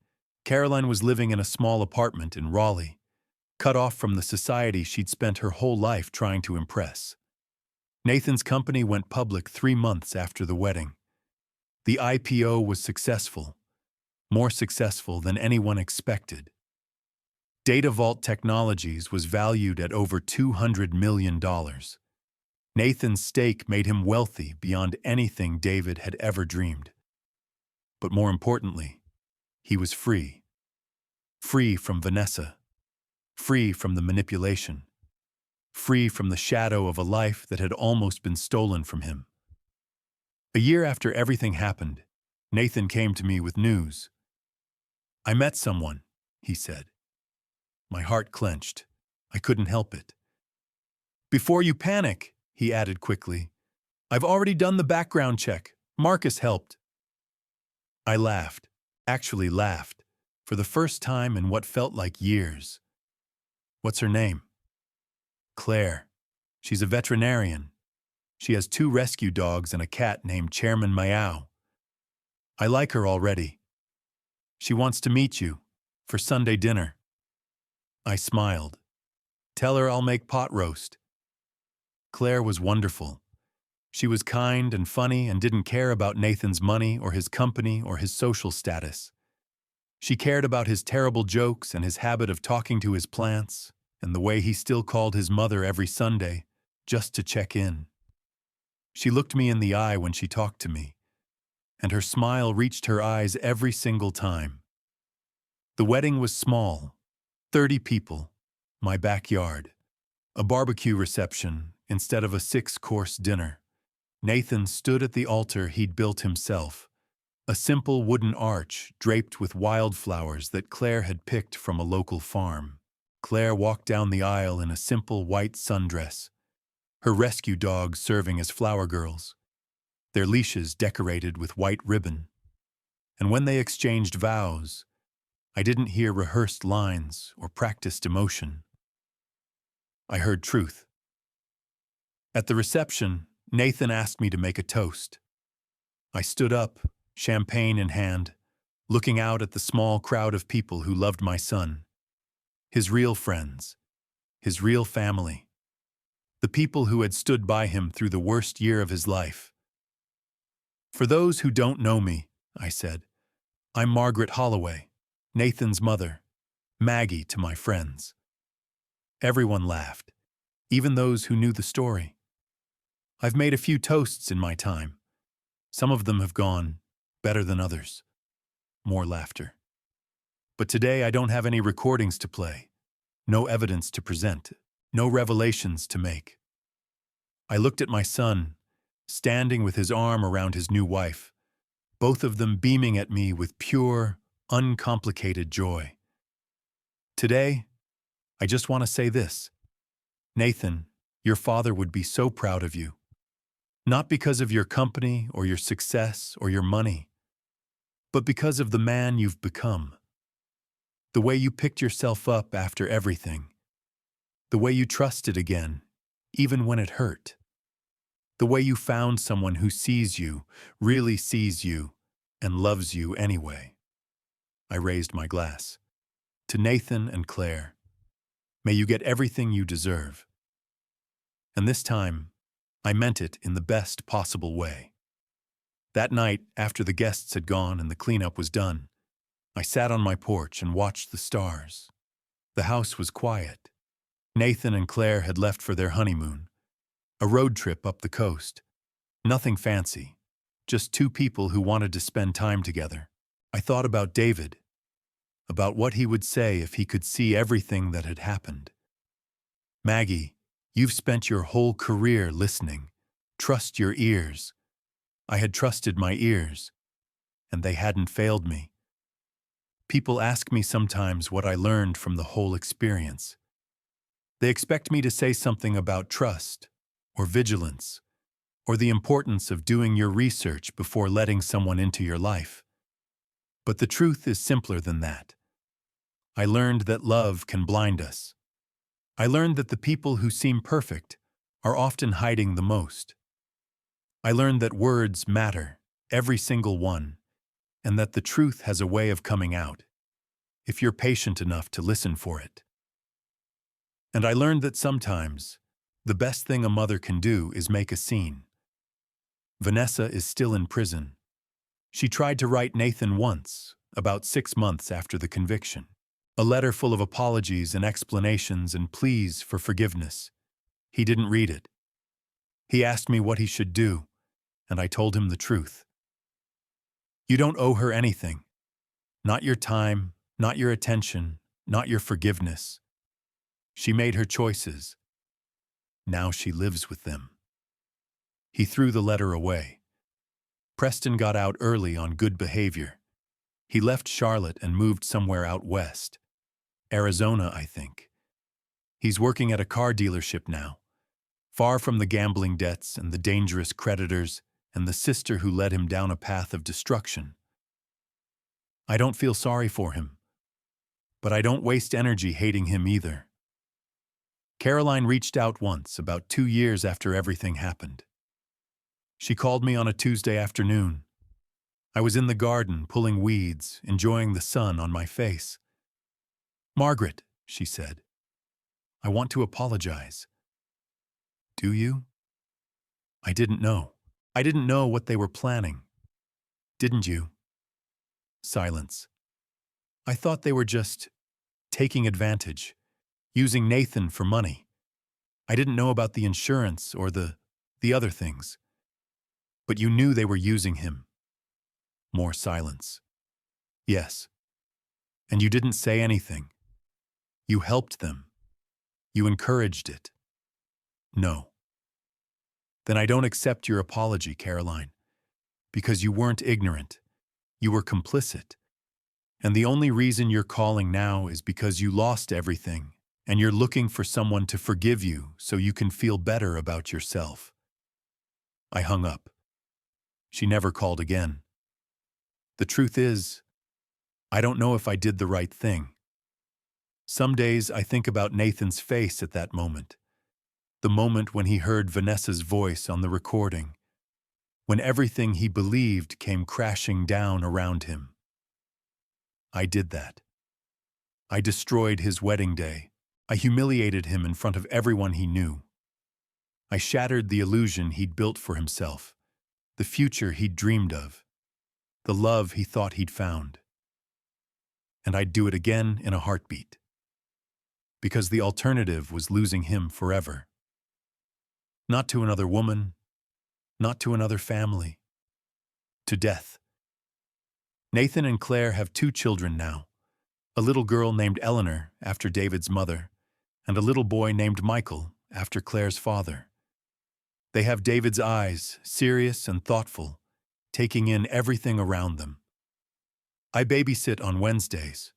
Caroline was living in a small apartment in Raleigh, cut off from the society she'd spent her whole life trying to impress. Nathan's company went public 3 months after the wedding. The IPO was successful, more successful than anyone expected. Data Vault Technologies was valued at over $200 million. Nathan's stake made him wealthy beyond anything David had ever dreamed. But more importantly, he was free. Free from Vanessa. Free from the manipulation. Free from the shadow of a life that had almost been stolen from him. A year after everything happened, Nathan came to me with news. "I met someone," he said. My heart clenched. I couldn't help it. "Before you panic," he added quickly, "I've already done the background check. Marcus helped." I laughed, actually laughed, for the first time in what felt like years. "What's her name?" "Claire. She's a veterinarian. She has 2 rescue dogs and a cat named Chairman Meow. I like her already. She wants to meet you for Sunday dinner." I smiled. "Tell her I'll make pot roast." Claire was wonderful. She was kind and funny and didn't care about Nathan's money or his company or his social status. She cared about his terrible jokes and his habit of talking to his plants and the way he still called his mother every Sunday just to check in. She looked me in the eye when she talked to me, and her smile reached her eyes every single time. The wedding was small, 30 people, my backyard, a barbecue reception instead of a 6-course dinner. Nathan stood at the altar he'd built himself, a simple wooden arch draped with wildflowers that Claire had picked from a local farm. Claire walked down the aisle in a simple white sundress, her rescue dogs serving as flower girls, their leashes decorated with white ribbon. And when they exchanged vows, I didn't hear rehearsed lines or practiced emotion. I heard truth. At the reception, Nathan asked me to make a toast. I stood up, champagne in hand, looking out at the small crowd of people who loved my son, his real friends, his real family, the people who had stood by him through the worst year of his life. "For those who don't know me," I said, "I'm Margaret Holloway, Nathan's mother, Maggie to my friends." Everyone laughed, even those who knew the story. I've made a few toasts in my time. Some of them have gone better than others. More laughter. But today I don't have any recordings to play, no evidence to present, no revelations to make. I looked at my son, standing with his arm around his new wife, both of them beaming at me with pure, uncomplicated joy. Today, I just want to say this. Nathan, your father would be so proud of you. Not because of your company or your success or your money, but because of the man you've become. The way you picked yourself up after everything. The way you trusted again, even when it hurt. The way you found someone who sees you, really sees you, and loves you anyway. I raised my glass. To Nathan and Claire. May you get everything you deserve. And this time, I meant it in the best possible way. That night, after the guests had gone and the cleanup was done, I sat on my porch and watched the stars. The house was quiet. Nathan and Claire had left for their honeymoon, a road trip up the coast. Nothing fancy, just two people who wanted to spend time together. I thought about David, about what he would say if he could see everything that had happened. Maggie, you've spent your whole career listening. Trust your ears. I had trusted my ears, and they hadn't failed me. People ask me sometimes what I learned from the whole experience. They expect me to say something about trust, or vigilance, or the importance of doing your research before letting someone into your life. But the truth is simpler than that. I learned that love can blind us. I learned that the people who seem perfect are often hiding the most. I learned that words matter, every single one, and that the truth has a way of coming out, if you're patient enough to listen for it. And I learned that sometimes, the best thing a mother can do is make a scene. Vanessa is still in prison. She tried to write Nathan once, about 6 months after the conviction. A letter full of apologies and explanations and pleas for forgiveness. He didn't read it. He asked me what he should do, and I told him the truth. You don't owe her anything. Not your time, not your attention, not your forgiveness. She made her choices. Now she lives with them. He threw the letter away. Preston got out early on good behavior. He left Charlotte and moved somewhere out west. Arizona, I think. He's working at a car dealership now, far from the gambling debts and the dangerous creditors and the sister who led him down a path of destruction. I don't feel sorry for him, but I don't waste energy hating him either. Caroline reached out once, about 2 years after everything happened. She called me on a Tuesday afternoon. I was in the garden pulling weeds, enjoying the sun on my face. Margaret, she said, I want to apologize. Do you? I didn't know. I didn't know what they were planning. Didn't you? Silence. I thought they were just taking advantage, using Nathan for money. I didn't know about the insurance or the other things. But you knew they were using him. More silence. Yes. And you didn't say anything. You helped them. You encouraged it. No. Then I don't accept your apology, Caroline, because you weren't ignorant. You were complicit. And the only reason you're calling now is because you lost everything, and you're looking for someone to forgive you so you can feel better about yourself. I hung up. She never called again. The truth is, I don't know if I did the right thing. Some days I think about Nathan's face at that moment. The moment when he heard Vanessa's voice on the recording. When everything he believed came crashing down around him. I did that. I destroyed his wedding day. I humiliated him in front of everyone he knew. I shattered the illusion he'd built for himself, the future he'd dreamed of, the love he thought he'd found. And I'd do it again in a heartbeat. Because the alternative was losing him forever. Not to another woman, not to another family, to death. Nathan and Claire have 2 children now, a little girl named Eleanor after David's mother, and a little boy named Michael after Claire's father. They have David's eyes, serious and thoughtful, taking in everything around them. I babysit on Wednesdays.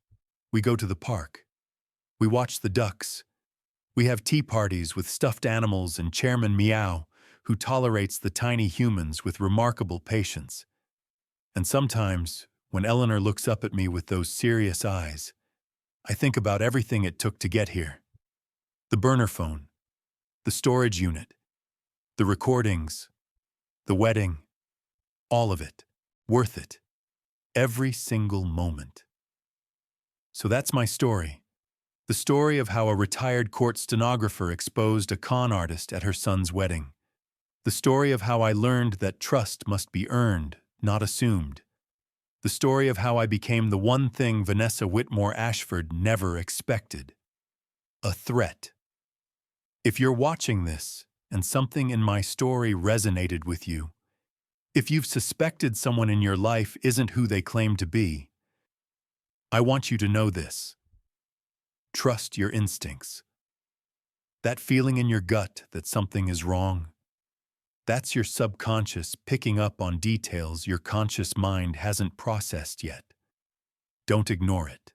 We go to the park. We watch the ducks. We have tea parties with stuffed animals and Chairman Meow, who tolerates the tiny humans with remarkable patience. And sometimes, when Eleanor looks up at me with those serious eyes, I think about everything it took to get here. The burner phone, the storage unit, the recordings, the wedding, all of it, worth it, every single moment. So that's my story. The story of how a retired court stenographer exposed a con artist at her son's wedding. The story of how I learned that trust must be earned, not assumed. The story of how I became the one thing Vanessa Whitmore Ashford never expected: a threat. If you're watching this, and something in my story resonated with you, if you've suspected someone in your life isn't who they claim to be, I want you to know this. Trust your instincts. That feeling in your gut that something is wrong, that's your subconscious picking up on details your conscious mind hasn't processed yet. Don't ignore it.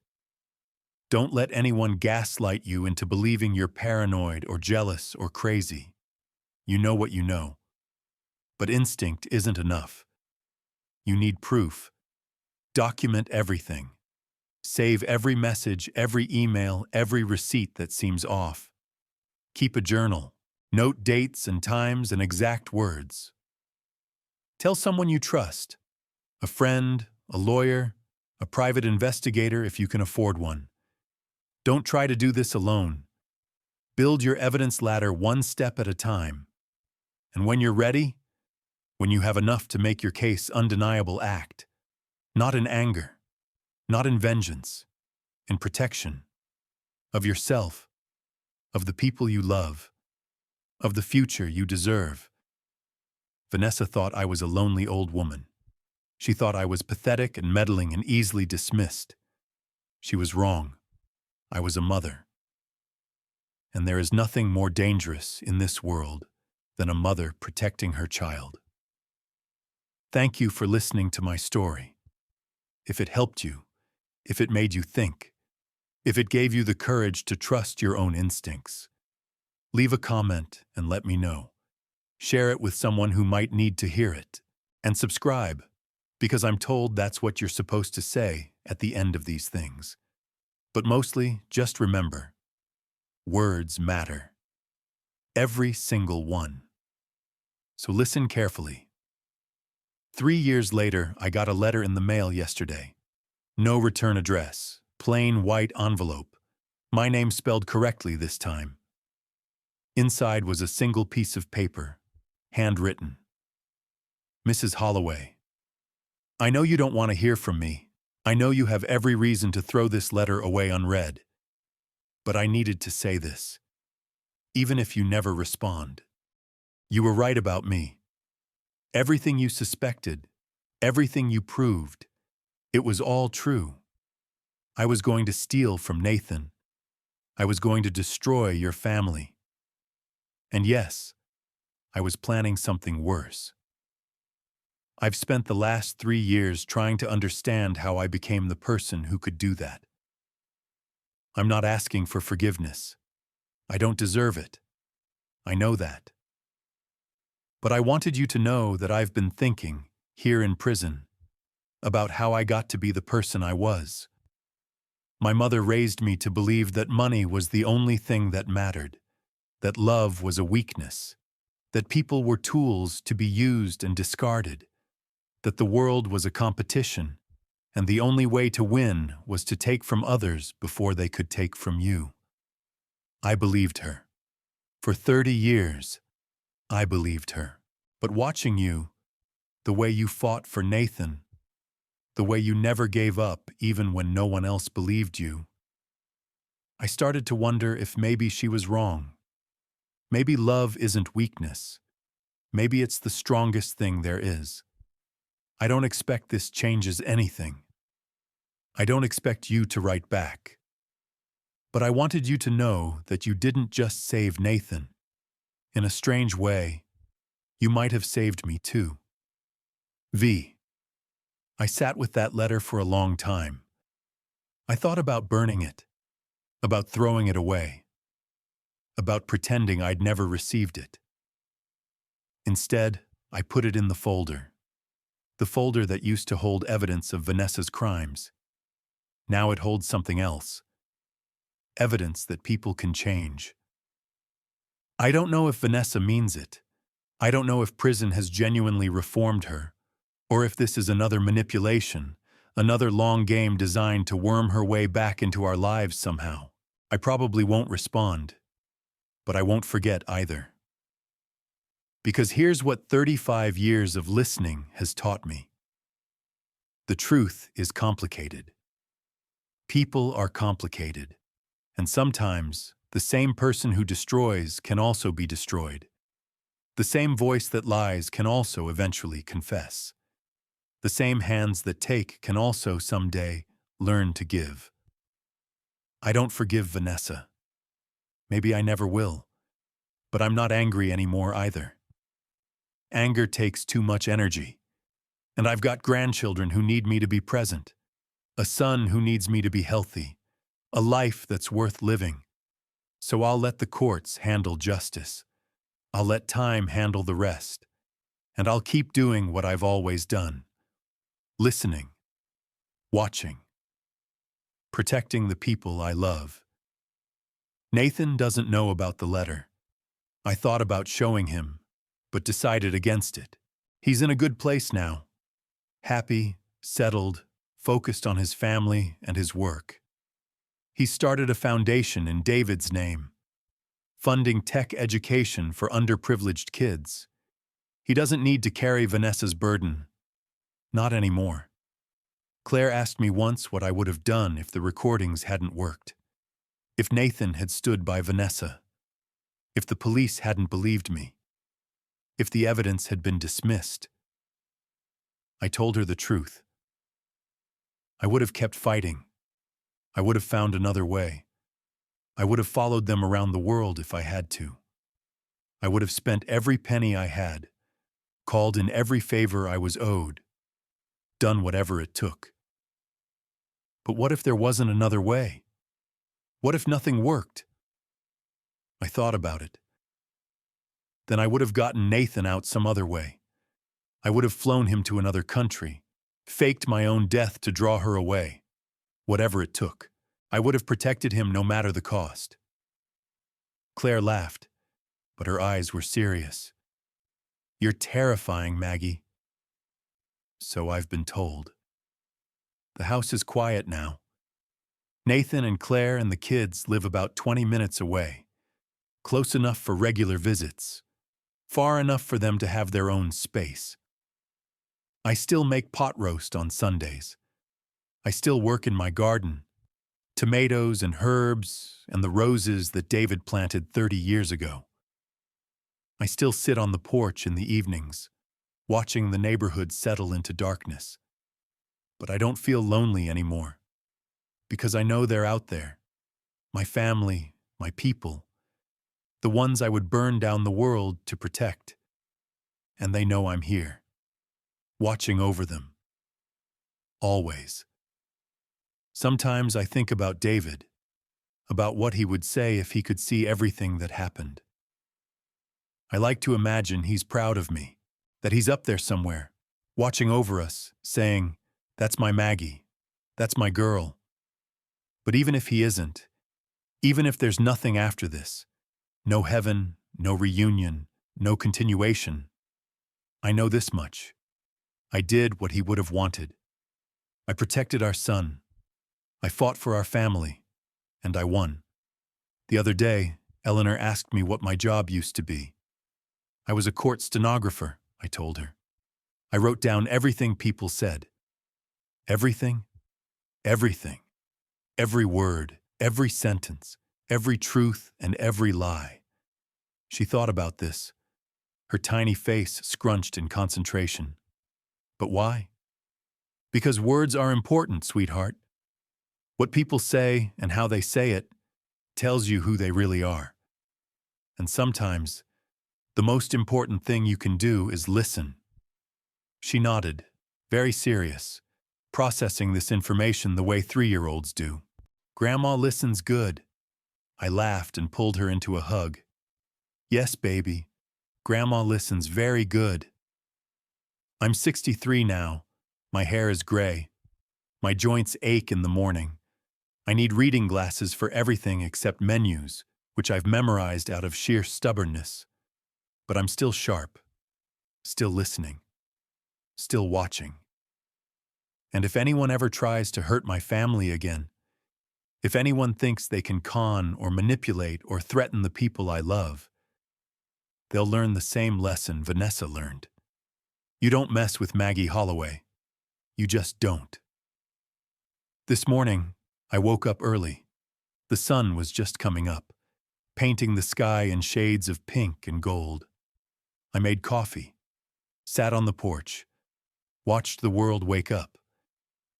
Don't let anyone gaslight you into believing you're paranoid or jealous or crazy. You know what you know. But instinct isn't enough. You need proof. Document everything. Save every message, every email, every receipt that seems off. Keep a journal. Note dates and times and exact words. Tell someone you trust. A friend, a lawyer, a private investigator if you can afford one. Don't try to do this alone. Build your evidence ladder one step at a time. And when you're ready, when you have enough to make your case undeniable, act. Not in anger, not in vengeance, in protection. Of yourself, of the people you love, of the future you deserve. Vanessa thought I was a lonely old woman. She thought I was pathetic and meddling and easily dismissed. She was wrong. I was a mother. And there is nothing more dangerous in this world than a mother protecting her child. Thank you for listening to my story. If it helped you, if it made you think, if it gave you the courage to trust your own instincts, leave a comment and let me know. Share it with someone who might need to hear it. And subscribe, because I'm told that's what you're supposed to say at the end of these things. But mostly, just remember, words matter. Every single one. So listen carefully. 3 years later, I got a letter in the mail yesterday. No return address, plain white envelope. My name spelled correctly this time. Inside was a single piece of paper, handwritten. Mrs. Holloway, I know you don't want to hear from me. I know you have every reason to throw this letter away unread. But I needed to say this. Even if you never respond. You were right about me. Everything you suspected, everything you proved, it was all true. I was going to steal from Nathan. I was going to destroy your family. And yes, I was planning something worse. I've spent the last 3 years trying to understand how I became the person who could do that. I'm not asking for forgiveness. I don't deserve it. I know that. But I wanted you to know that I've been thinking, here in prison, about how I got to be the person I was. My mother raised me to believe that money was the only thing that mattered, that love was a weakness, that people were tools to be used and discarded, that the world was a competition, and the only way to win was to take from others before they could take from you. I believed her. For 30 years, I believed her. But watching you, the way you fought for Nathan, the way you never gave up even when no one else believed you, I started to wonder if maybe she was wrong. Maybe love isn't weakness. Maybe it's the strongest thing there is. I don't expect this changes anything. I don't expect you to write back. But I wanted you to know that you didn't just save Nathan. In a strange way, you might have saved me too. V. I sat with that letter for a long time. I thought about burning it, about throwing it away, about pretending I'd never received it. Instead, I put it in the folder that used to hold evidence of Vanessa's crimes. Now it holds something else. Evidence that people can change. I don't know if Vanessa means it. I don't know if prison has genuinely reformed her, or if this is another manipulation, another long game designed to worm her way back into our lives somehow. I probably won't respond, but I won't forget either. Because here's what 35 years of listening has taught me. The truth is complicated. People are complicated. And sometimes, the same person who destroys can also be destroyed. The same voice that lies can also eventually confess. The same hands that take can also someday learn to give. I don't forgive Vanessa. Maybe I never will. But I'm not angry anymore either. Anger takes too much energy. And I've got grandchildren who need me to be present. A son who needs me to be healthy. A life that's worth living. So I'll let the courts handle justice. I'll let time handle the rest. And I'll keep doing what I've always done. Listening. Watching. Protecting the people I love. Nathan doesn't know about the letter. I thought about showing him, but decided against it. He's in a good place now. Happy, settled, focused on his family and his work. He started a foundation in David's name, funding tech education for underprivileged kids. He doesn't need to carry Vanessa's burden. Not anymore. Claire asked me once what I would have done if the recordings hadn't worked. If Nathan had stood by Vanessa. If the police hadn't believed me. If the evidence had been dismissed. I told her the truth. I would have kept fighting. I would have found another way. I would have followed them around the world if I had to. I would have spent every penny I had, called in every favor I was owed, done whatever it took. But what if there wasn't another way? What if nothing worked? I thought about it. Then I would have gotten Nathan out some other way. I would have flown him to another country, faked my own death to draw her away. Whatever it took, I would have protected him no matter the cost. Claire laughed, but her eyes were serious. You're terrifying, Maggie. So I've been told. The house is quiet now. Nathan and Claire and the kids live about 20 minutes away. Close enough for regular visits. Far enough for them to have their own space. I still make pot roast on Sundays. I still work in my garden. Tomatoes and herbs and the roses that David planted 30 years ago. I still sit on the porch in the evenings, watching the neighborhood settle into darkness. But I don't feel lonely anymore, because I know they're out there. My family, my people, the ones I would burn down the world to protect. And they know I'm here, watching over them. Always. Sometimes I think about David, about what he would say if he could see everything that happened. I like to imagine he's proud of me, that he's up there somewhere, watching over us, saying, "That's my Maggie, that's my girl." But even if he isn't, even if there's nothing after this, no heaven, no reunion, no continuation, I know this much. I did what he would have wanted. I protected our son. I fought for our family, and I won. The other day, Eleanor asked me what my job used to be. I was a court stenographer, I told her. I wrote down everything people said. Everything? Everything. Every word, every sentence, every truth, and every lie. She thought about this, her tiny face scrunched in concentration. But why? Because words are important, sweetheart. What people say and how they say it tells you who they really are. And sometimes, the most important thing you can do is listen. She nodded, very serious, processing this information the way 3-year-olds do. Grandma listens good. I laughed and pulled her into a hug. Yes, baby. Grandma listens very good. I'm 63 now. My hair is gray. My joints ache in the morning. I need reading glasses for everything except menus, which I've memorized out of sheer stubbornness. But I'm still sharp, still listening, still watching. And if anyone ever tries to hurt my family again, If anyone thinks they can con or manipulate or threaten the people I love, they'll learn the same lesson Vanessa learned. You don't mess with Maggie Holloway. You just don't. This morning, I woke up early. The sun was just coming up, painting the sky in shades of pink and gold. I made coffee, sat on the porch, watched the world wake up,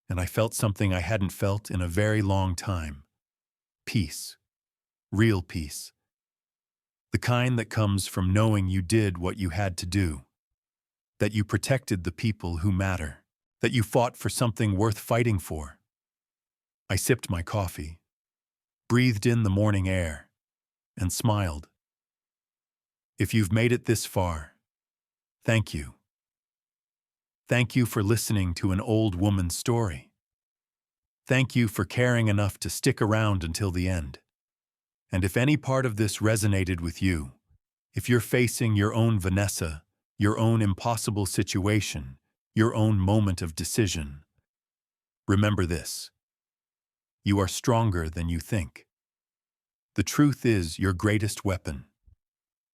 and I felt something I hadn't felt in a very long time. Peace. Real peace. The kind that comes from knowing you did what you had to do, that you protected the people who matter, that you fought for something worth fighting for. I sipped my coffee, breathed in the morning air, and smiled. If you've made it this far, thank you. Thank you for listening to an old woman's story. Thank you for caring enough to stick around until the end. And if any part of this resonated with you, if you're facing your own Vanessa, your own impossible situation, your own moment of decision, remember this. You are stronger than you think. The truth is your greatest weapon.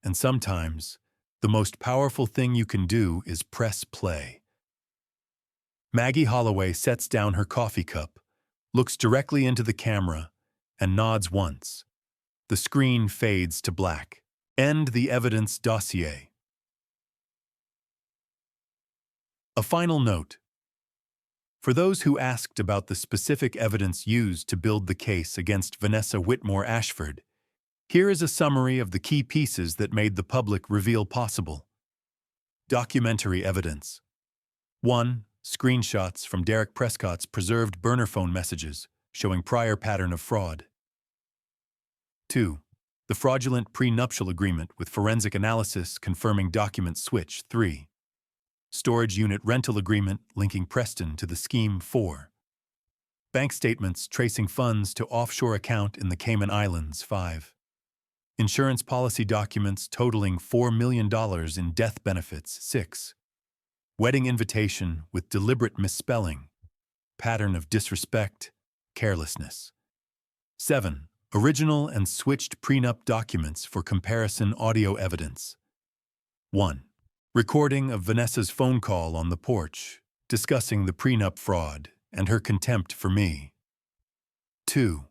And sometimes, the most powerful thing you can do is press play. Maggie Holloway sets down her coffee cup, looks directly into the camera, and nods once. The screen fades to black. End the evidence dossier. A final note. For those who asked about the specific evidence used to build the case against Vanessa Whitmore Ashford, here is a summary of the key pieces that made the public reveal possible. Documentary evidence. 1. Screenshots from Derek Prescott's preserved burner phone messages showing prior pattern of fraud. 2. The fraudulent prenuptial agreement with forensic analysis confirming document switch. 3. Storage unit rental agreement linking Preston to the scheme. 4. Bank statements tracing funds to offshore account in the Cayman Islands. 5. Insurance policy documents totaling $4 million in death benefits. 6. Wedding invitation with deliberate misspelling, pattern of disrespect, carelessness. 7. Original and switched prenup documents for comparison audio evidence. 1. Recording of Vanessa's phone call on the porch, discussing the prenup fraud and her contempt for me. 2.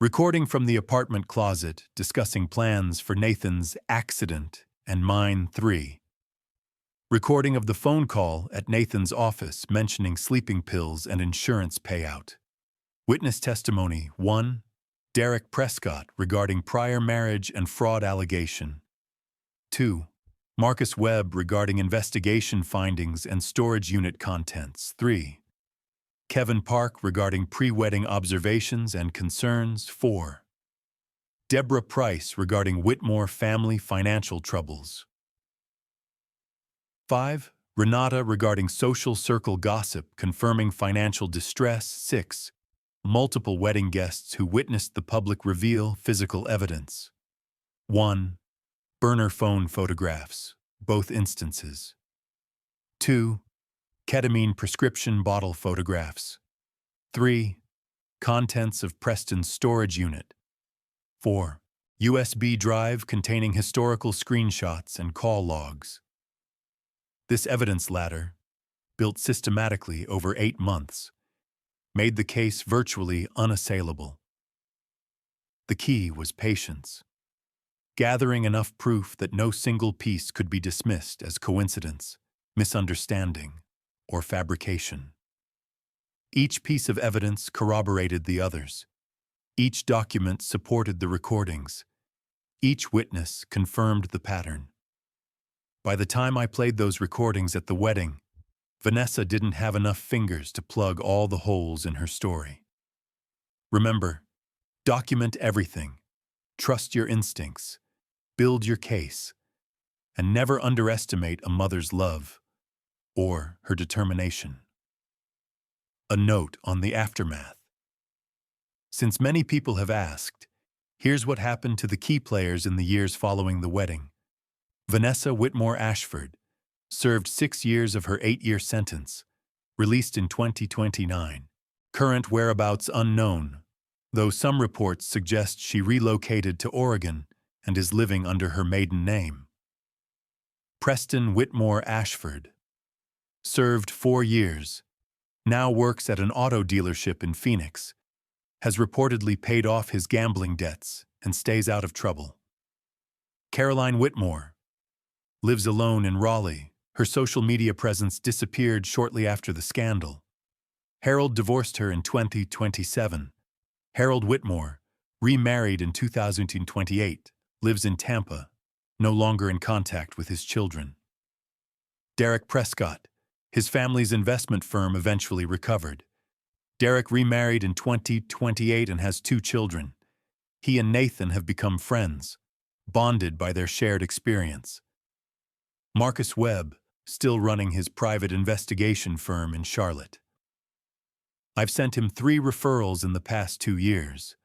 Recording from the apartment closet, discussing plans for Nathan's accident and mine. 3. Recording of the phone call at Nathan's office mentioning sleeping pills and insurance payout. Witness testimony. 1. Derek Prescott regarding prior marriage and fraud allegation. 2. Marcus Webb regarding investigation findings and storage unit contents. 3. Kevin Park regarding pre-wedding observations and concerns. 4. Deborah Price regarding Whitmore family financial troubles. 5. Renata regarding social circle gossip confirming financial distress. 6. Multiple wedding guests who witnessed the public reveal physical evidence. 1. Burner phone photographs, both instances. 2. Ketamine prescription bottle photographs. 3. Contents of Preston's storage unit. 4. USB drive containing historical screenshots and call logs. This evidence ladder, built systematically over 8 months, made the case virtually unassailable. The key was patience, gathering enough proof that no single piece could be dismissed as coincidence, misunderstanding, or fabrication. Each piece of evidence corroborated the others. Each document supported the recordings. Each witness confirmed the pattern. By the time I played those recordings at the wedding, Vanessa didn't have enough fingers to plug all the holes in her story. Remember, document everything, trust your instincts, build your case, and never underestimate a mother's love or her determination. A note on the aftermath. Since many people have asked, here's what happened to the key players in the years following the wedding. Vanessa Whitmore Ashford served 6 years of her 8-year sentence, released in 2029. Current whereabouts unknown. though some reports suggest she relocated to Oregon and is living under her maiden name. Preston Whitmore Ashford. Served 4 years. Now works at an auto dealership in Phoenix. Has reportedly paid off his gambling debts and stays out of trouble. Caroline Whitmore. Lives alone in Raleigh. Her social media presence disappeared shortly after the scandal. Harold divorced her in 2027. Harold Whitmore, remarried in 2028, lives in Tampa, no longer in contact with his children. Derek Prescott. His family's investment firm eventually recovered. Derek remarried in 2028 and has 2 children. He and Nathan have become friends, bonded by their shared experience. Marcus Webb, still running his private investigation firm in Charlotte. I've sent him 3 referrals in the past 2 years.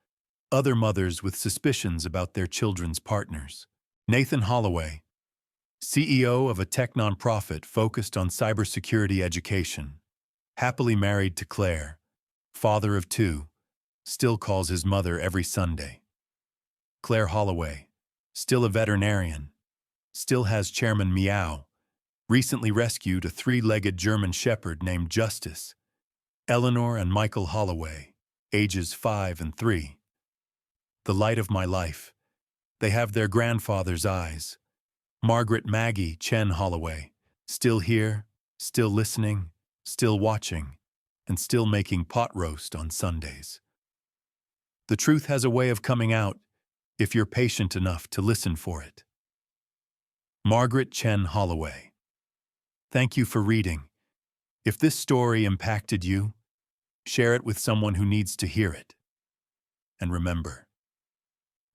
Other mothers with suspicions about their children's partners. Nathan Holloway, CEO of a tech nonprofit focused on cybersecurity education. Happily married to Claire, father of 2, still calls his mother every Sunday. Claire Holloway, still a veterinarian, still has Chairman Meow, recently rescued a 3-legged German Shepherd named Justice. Eleanor and Michael Holloway, ages 5 and 3. The light of my life. They have their grandfather's eyes. Margaret Maggie Chen Holloway, still here, still listening, still watching, and still making pot roast on Sundays. The truth has a way of coming out if you're patient enough to listen for it. Margaret Chen Holloway. Thank you for reading. If this story impacted you, share it with someone who needs to hear it. And remember,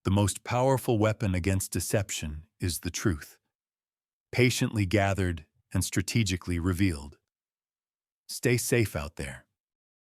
the most powerful weapon against deception is the truth, patiently gathered and strategically revealed. Stay safe out there.